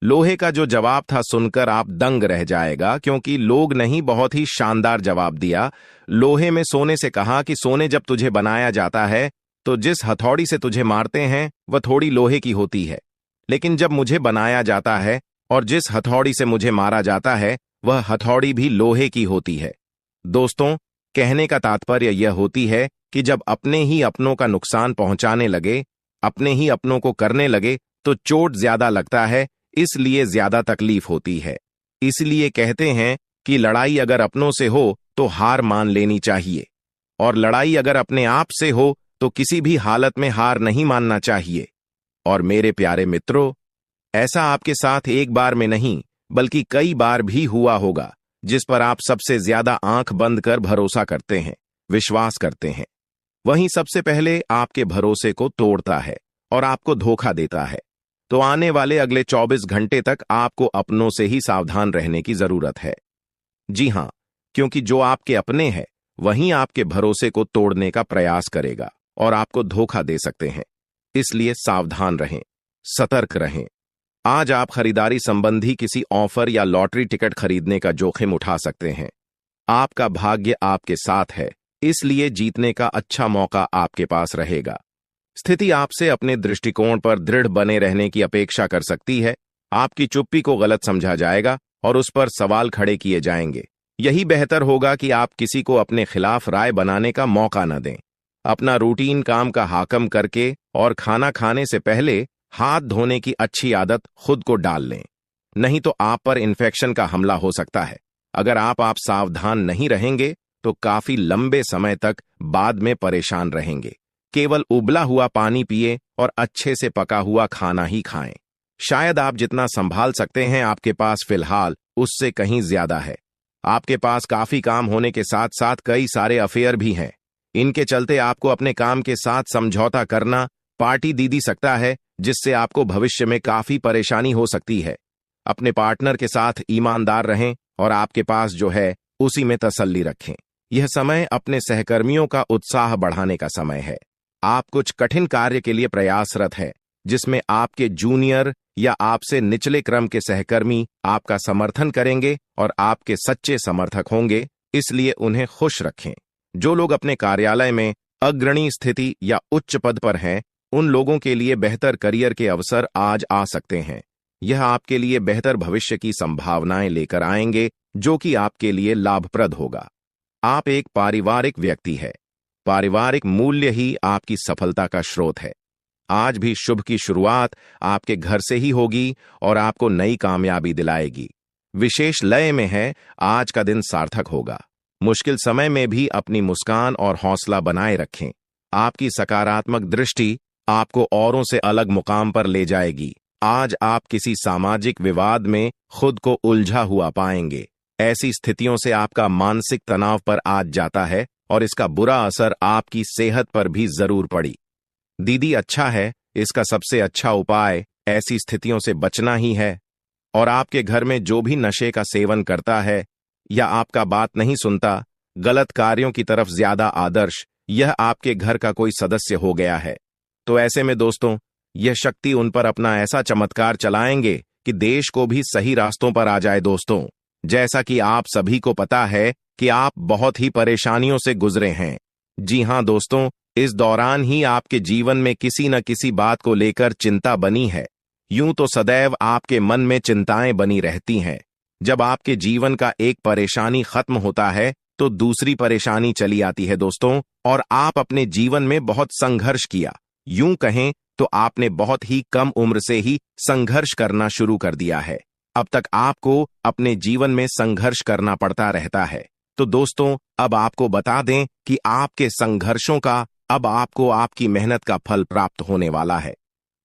Speaker 1: लोहे का जो जवाब था सुनकर आप दंग रह जाएगा, क्योंकि लोग नहीं, बहुत ही शानदार जवाब दिया। लोहे में सोने से कहा कि सोने, जब तुझे बनाया जाता है तो जिस हथौड़ी से तुझे मारते हैं वह थोड़ी लोहे की होती है, लेकिन जब मुझे बनाया जाता है और जिस हथौड़ी से मुझे मारा जाता है वह हथौड़ी भी लोहे की होती है। दोस्तों, कहने का तात्पर्य यह होती है कि जब अपने ही अपनों का नुकसान पहुंचाने लगे, अपने ही अपनों को करने लगे, तो चोट ज्यादा लगता है, इसलिए ज्यादा तकलीफ होती है। इसलिए कहते हैं कि लड़ाई अगर अपनों से हो तो हार मान लेनी चाहिए, और लड़ाई अगर अपने आप से हो तो किसी भी हालत में हार नहीं मानना चाहिए। और मेरे प्यारे मित्रों, ऐसा आपके साथ एक बार में नहीं बल्कि कई बार भी हुआ होगा, जिस पर आप सबसे ज्यादा आंख बंद कर भरोसा करते हैं, विश्वास करते हैं। वहीं सबसे पहले आपके भरोसे को तोड़ता है और आपको धोखा देता है। तो आने वाले अगले 24 घंटे तक आपको अपनों से ही सावधान रहने की जरूरत है। जी हां, क्योंकि जो आपके अपने हैं वहीं आपके भरोसे को तोड़ने का प्रयास करेगा और आपको धोखा दे सकते हैं। इसलिए सावधान रहें, सतर्क रहें। आज आप खरीदारी संबंधी किसी ऑफर या लॉटरी टिकट खरीदने का जोखिम उठा सकते हैं। आपका भाग्य आपके साथ है, इसलिए जीतने का अच्छा मौका आपके पास रहेगा। स्थिति आपसे अपने दृष्टिकोण पर दृढ़ बने रहने की अपेक्षा कर सकती है। आपकी चुप्पी को गलत समझा जाएगा और उस पर सवाल खड़े किए जाएंगे। यही बेहतर होगा कि आप किसी को अपने खिलाफ राय बनाने का मौका न दें। अपना रूटीन काम का हाकम करके और खाना खाने से पहले हाथ धोने की अच्छी आदत खुद को डाल लें, नहीं तो आप पर इन्फेक्शन का हमला हो सकता है। अगर आप सावधान नहीं रहेंगे तो काफी लंबे समय तक बाद में परेशान रहेंगे। केवल उबला हुआ पानी पिए और अच्छे से पका हुआ खाना ही खाएं। शायद आप जितना संभाल सकते हैं आपके पास फिलहाल उससे कहीं ज्यादा है। आपके पास काफी काम होने के साथ साथ कई सारे अफेयर भी हैं। इनके चलते आपको अपने काम के साथ समझौता करना पार्टी दे सकता है, जिससे आपको भविष्य में काफी परेशानी हो सकती है। अपने पार्टनर के साथ ईमानदार रहें और आपके पास जो है उसी में तसल्ली रखें। यह समय अपने सहकर्मियों का उत्साह बढ़ाने का समय है। आप कुछ कठिन कार्य के लिए प्रयासरत है, जिसमें आपके जूनियर या आपसे निचले क्रम के सहकर्मी आपका समर्थन करेंगे और आपके सच्चे समर्थक होंगे, इसलिए उन्हें खुश रखें। जो लोग अपने कार्यालय में अग्रणी स्थिति या उच्च पद पर हैं, उन लोगों के लिए बेहतर करियर के अवसर आज आ सकते हैं। यह आपके लिए बेहतर भविष्य की संभावनाएं लेकर आएंगे, जो कि आपके लिए लाभप्रद होगा। आप एक पारिवारिक व्यक्ति है। पारिवारिक मूल्य ही आपकी सफलता का स्रोत है। आज भी शुभ की शुरुआत आपके घर से ही होगी और आपको नई कामयाबी दिलाएगी। विशेष लय में है, आज का दिन सार्थक होगा। मुश्किल समय में भी अपनी मुस्कान और हौसला बनाए रखें। आपकी सकारात्मक दृष्टि आपको औरों से अलग मुकाम पर ले जाएगी। आज आप किसी सामाजिक विवाद में खुद को उलझा हुआ पाएंगे। ऐसी स्थितियों से आपका मानसिक तनाव पर आज जाता है और इसका बुरा असर आपकी सेहत पर भी जरूर पड़ी। दीदी, अच्छा है, इसका सबसे अच्छा उपाय ऐसी स्थितियों से बचना ही है। और आपके घर में जो भी नशे का सेवन करता है या आपका बात नहीं सुनता, गलत कार्यों की तरफ ज्यादा आदर्श, यह आपके घर का कोई सदस्य हो गया है। तो ऐसे में दोस्तों, यह शक्ति उन पर अपना ऐसा चमत्कार चलाएंगे कि देश को भी सही रास्तों पर आ जाए। दोस्तों, जैसा कि आप सभी को पता है कि आप बहुत ही परेशानियों से गुजरे हैं। जी हां दोस्तों, इस दौरान ही आपके जीवन में किसी न किसी बात को लेकर चिंता बनी है। यूं तो सदैव आपके मन में चिंताएं बनी रहती हैं। जब आपके जीवन का एक परेशानी खत्म होता है तो दूसरी परेशानी चली आती है दोस्तों, और आप अपने जीवन में बहुत संघर्ष किया। यूं कहें तो आपने बहुत ही कम उम्र से ही संघर्ष करना शुरू कर दिया है। अब तक आपको अपने जीवन में संघर्ष करना पड़ता रहता है। तो दोस्तों, अब आपको बता दें कि आपके संघर्षों का अब आपको आपकी मेहनत का फल प्राप्त होने वाला है।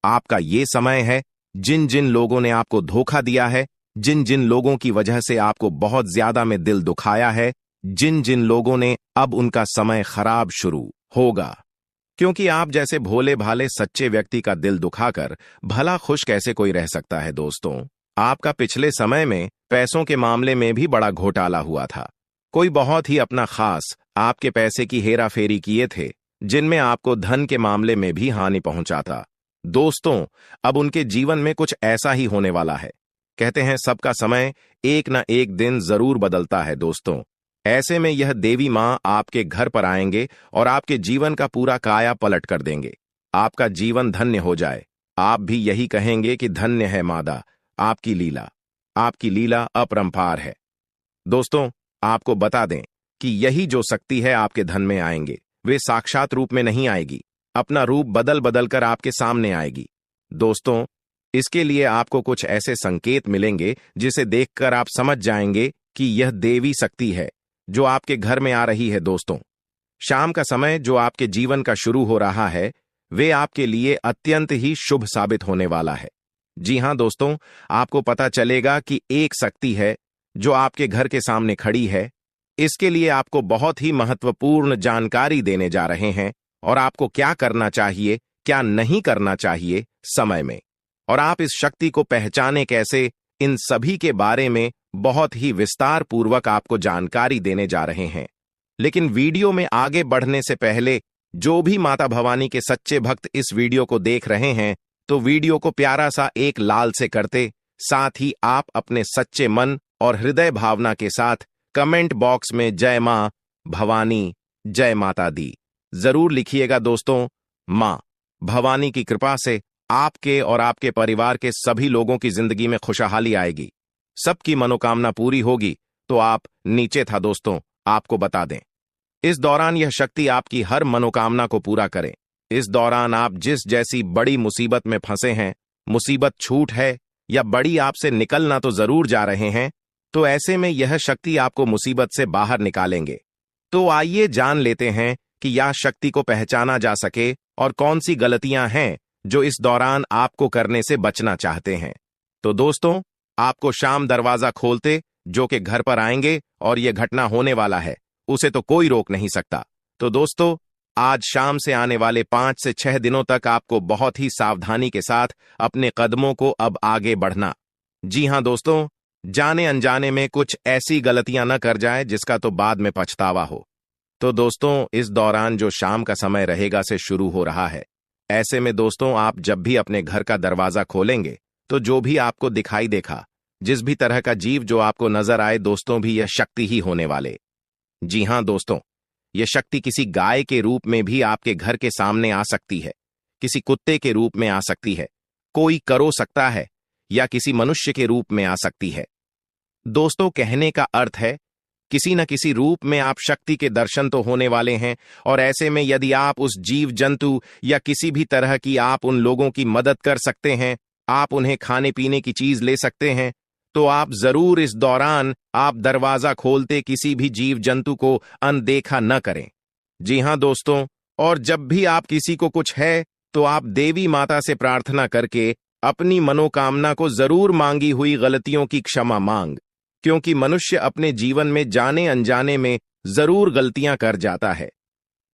Speaker 1: आपका ये समय है, जिन जिन लोगों ने आपको धोखा दिया है, जिन जिन लोगों की वजह से आपको बहुत ज्यादा में दिल दुखाया है, जिन जिन लोगों ने, अब उनका समय खराब शुरू होगा। क्योंकि आप जैसे भोले भाले सच्चे व्यक्ति का दिल दुखाकर भला खुश कैसे कोई रह सकता है। दोस्तों, आपका पिछले समय में पैसों के मामले में भी बड़ा घोटाला हुआ था। कोई बहुत ही अपना खास आपके पैसे की हेरा फेरी किए थे, जिनमें आपको धन के मामले में भी हानि पहुंचा था। दोस्तों, अब उनके जीवन में कुछ ऐसा ही होने वाला है। कहते हैं सबका समय एक न एक दिन जरूर बदलता है। दोस्तों, ऐसे में यह देवी मां आपके घर पर आएंगे और आपके जीवन का पूरा काया पलट कर देंगे। आपका जीवन धन्य हो जाए। आप भी यही कहेंगे कि धन्य है मादा, आपकी लीला अपरंपार है। दोस्तों, आपको बता दें कि यही जो शक्ति है आपके धन में आएंगे, वे साक्षात रूप में नहीं आएगी, अपना रूप बदल बदल कर आपके सामने आएगी। दोस्तों, इसके लिए आपको कुछ ऐसे संकेत मिलेंगे जिसे देखकर आप समझ जाएंगे कि यह देवी शक्ति है जो आपके घर में आ रही है। दोस्तों, शाम का समय जो आपके जीवन का शुरू हो रहा है, वे आपके लिए अत्यंत ही शुभ साबित होने वाला है। जी हां दोस्तों, आपको पता चलेगा कि एक शक्ति है जो आपके घर के सामने खड़ी है। इसके लिए आपको बहुत ही महत्वपूर्ण जानकारी देने जा रहे हैं, और आपको क्या करना चाहिए, क्या नहीं करना चाहिए समय में, और आप इस शक्ति को पहचाने कैसे, इन सभी के बारे में बहुत ही विस्तार पूर्वक आपको जानकारी देने जा रहे हैं। लेकिन वीडियो में आगे बढ़ने से पहले जो भी माता भवानी के सच्चे भक्त इस वीडियो को देख रहे हैं, तो वीडियो को प्यारा सा एक लाल से करते, साथ ही आप अपने सच्चे मन और हृदय भावना के साथ कमेंट बॉक्स में जय मां भवानी, जय माता दी जरूर लिखिएगा। दोस्तों, मां भवानी की कृपा से आपके और आपके परिवार के सभी लोगों की जिंदगी में खुशहाली आएगी, सबकी मनोकामना पूरी होगी। तो आप नीचे था दोस्तों, आपको बता दें, इस दौरान यह शक्ति आपकी हर मनोकामना को पूरा करे। इस दौरान आप जिस जैसी बड़ी मुसीबत में फंसे हैं, मुसीबत छूट है या बड़ी आपसे निकलना तो जरूर जा रहे हैं, तो ऐसे में यह शक्ति आपको मुसीबत से बाहर निकालेंगे। तो आइए जान लेते हैं कि यह शक्ति को पहचाना जा सके और कौन सी गलतियां हैं जो इस दौरान आपको करने से बचना चाहते हैं। तो दोस्तों, आपको शाम दरवाजा खोलते जो कि घर पर आएंगे और यह घटना होने वाला है, उसे तो कोई रोक नहीं सकता। तो दोस्तों, आज शाम से आने वाले 5 से 6 दिनों तक आपको बहुत ही सावधानी के साथ अपने कदमों को अब आगे बढ़ना। जी हां दोस्तों, जाने अनजाने में कुछ ऐसी गलतियां न कर जाए जिसका तो बाद में पछतावा हो। तो दोस्तों, इस दौरान जो शाम का समय रहेगा से शुरू हो रहा है, ऐसे में दोस्तों, आप जब भी अपने घर का दरवाजा खोलेंगे तो जो भी आपको दिखाई देखा, जिस भी तरह का जीव जो आपको नजर आए दोस्तों, भी यह शक्ति ही होने वाले। जी हां दोस्तों, यह शक्ति किसी गाय के रूप में भी आपके घर के सामने आ सकती है, किसी कुत्ते के रूप में आ सकती है, कोई करो सकता है, या किसी मनुष्य के रूप में आ सकती है। दोस्तों, कहने का अर्थ है किसी न किसी रूप में आप शक्ति के दर्शन तो होने वाले हैं। और ऐसे में यदि आप उस जीव जंतु या किसी भी तरह की आप उन लोगों की मदद कर सकते हैं, आप उन्हें खाने पीने की चीज ले सकते हैं, तो आप जरूर इस दौरान आप दरवाजा खोलते किसी भी जीव जंतु को अनदेखा न करें। जी हां दोस्तों, और जब भी आप किसी को कुछ है तो आप देवी माता से प्रार्थना करके अपनी मनोकामना को जरूर मांगी हुई गलतियों की क्षमा मांग, क्योंकि मनुष्य अपने जीवन में जाने अनजाने में जरूर गलतियां कर जाता है।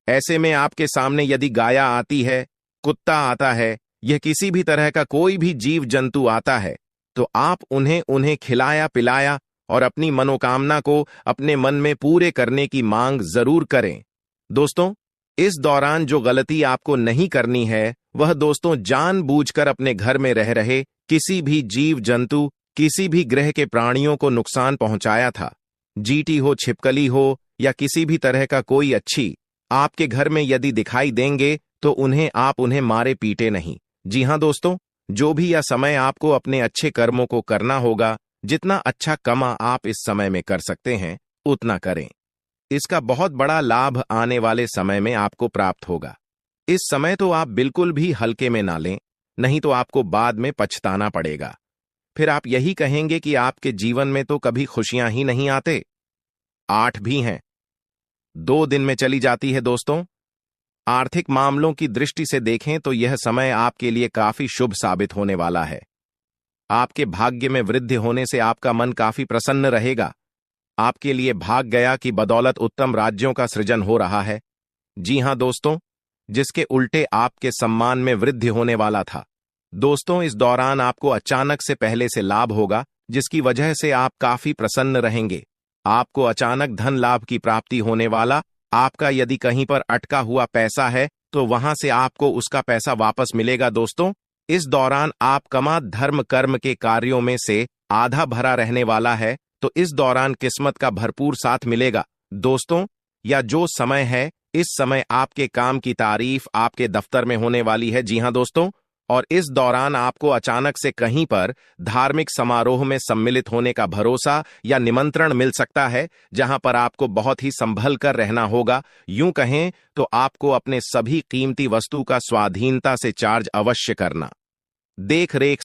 Speaker 1: ऐसे में आपके सामने यदि गाया आती है, कुत्ता आता है, यह किसी भी तरह का कोई भी जीव जंतु आता है, तो आप उन्हें खिलाया पिलाया और अपनी मनोकामना को अपने मन में पूरे करने की मांग जरूर करें। दोस्तों, इस दौरान जो गलती आपको नहीं करनी है वह दोस्तों जानबूझकर अपने घर में रह रहे किसी भी जीव जंतु, किसी भी ग्रह के प्राणियों को नुकसान पहुंचाया था। जीटी हो, छिपकली हो या किसी भी तरह का कोई अच्छी आपके घर में यदि दिखाई देंगे तो उन्हें मारे पीटे नहीं। जी हां दोस्तों, जो भी यह समय आपको अपने अच्छे कर्मों को करना होगा, जितना अच्छा कमा आप इस समय में कर सकते हैं उतना करें। इसका बहुत बड़ा लाभ आने वाले समय में आपको प्राप्त होगा। इस समय तो आप बिल्कुल भी हल्के में ना लें, नहीं तो आपको बाद में पछताना पड़ेगा। फिर आप यही कहेंगे कि आपके जीवन में तो कभी खुशियां ही नहीं आते। 8 भी हैं, 2 दिन में चली जाती है। दोस्तों, आर्थिक मामलों की दृष्टि से देखें तो यह समय आपके लिए काफी शुभ साबित होने वाला है। आपके भाग्य में वृद्धि होने से आपका मन काफी प्रसन्न रहेगा। आपके लिए भाग गया की बदौलत उत्तम राज्यों का सृजन हो रहा है। जी हां दोस्तों, जिसके उल्टे आपके सम्मान में वृद्धि होने वाला था। दोस्तों, इस दौरान आपको अचानक से पहले से लाभ होगा, जिसकी वजह से आप काफी प्रसन्न रहेंगे। आपको अचानक धन लाभ की प्राप्ति होने वाला। आपका यदि कहीं पर अटका हुआ पैसा है तो वहां से आपको उसका पैसा वापस मिलेगा। दोस्तों, इस दौरान आप कमा धर्म कर्म के कार्यों में से आधा भरा रहने वाला है, तो इस दौरान किस्मत का भरपूर साथ मिलेगा। दोस्तों, या जो समय है, इस समय आपके काम की तारीफ आपके दफ्तर में होने वाली है। जी हां दोस्तों, और इस दौरान आपको अचानक से कहीं पर धार्मिक समारोह में सम्मिलित होने का भरोसा या निमंत्रण मिल सकता है, जहां पर आपको बहुत ही संभल कर रहना होगा। यूं कहें तो आपको अपने सभी कीमती वस्तु का स्वाधीनता से चार्ज अवश्य करना। देख रेख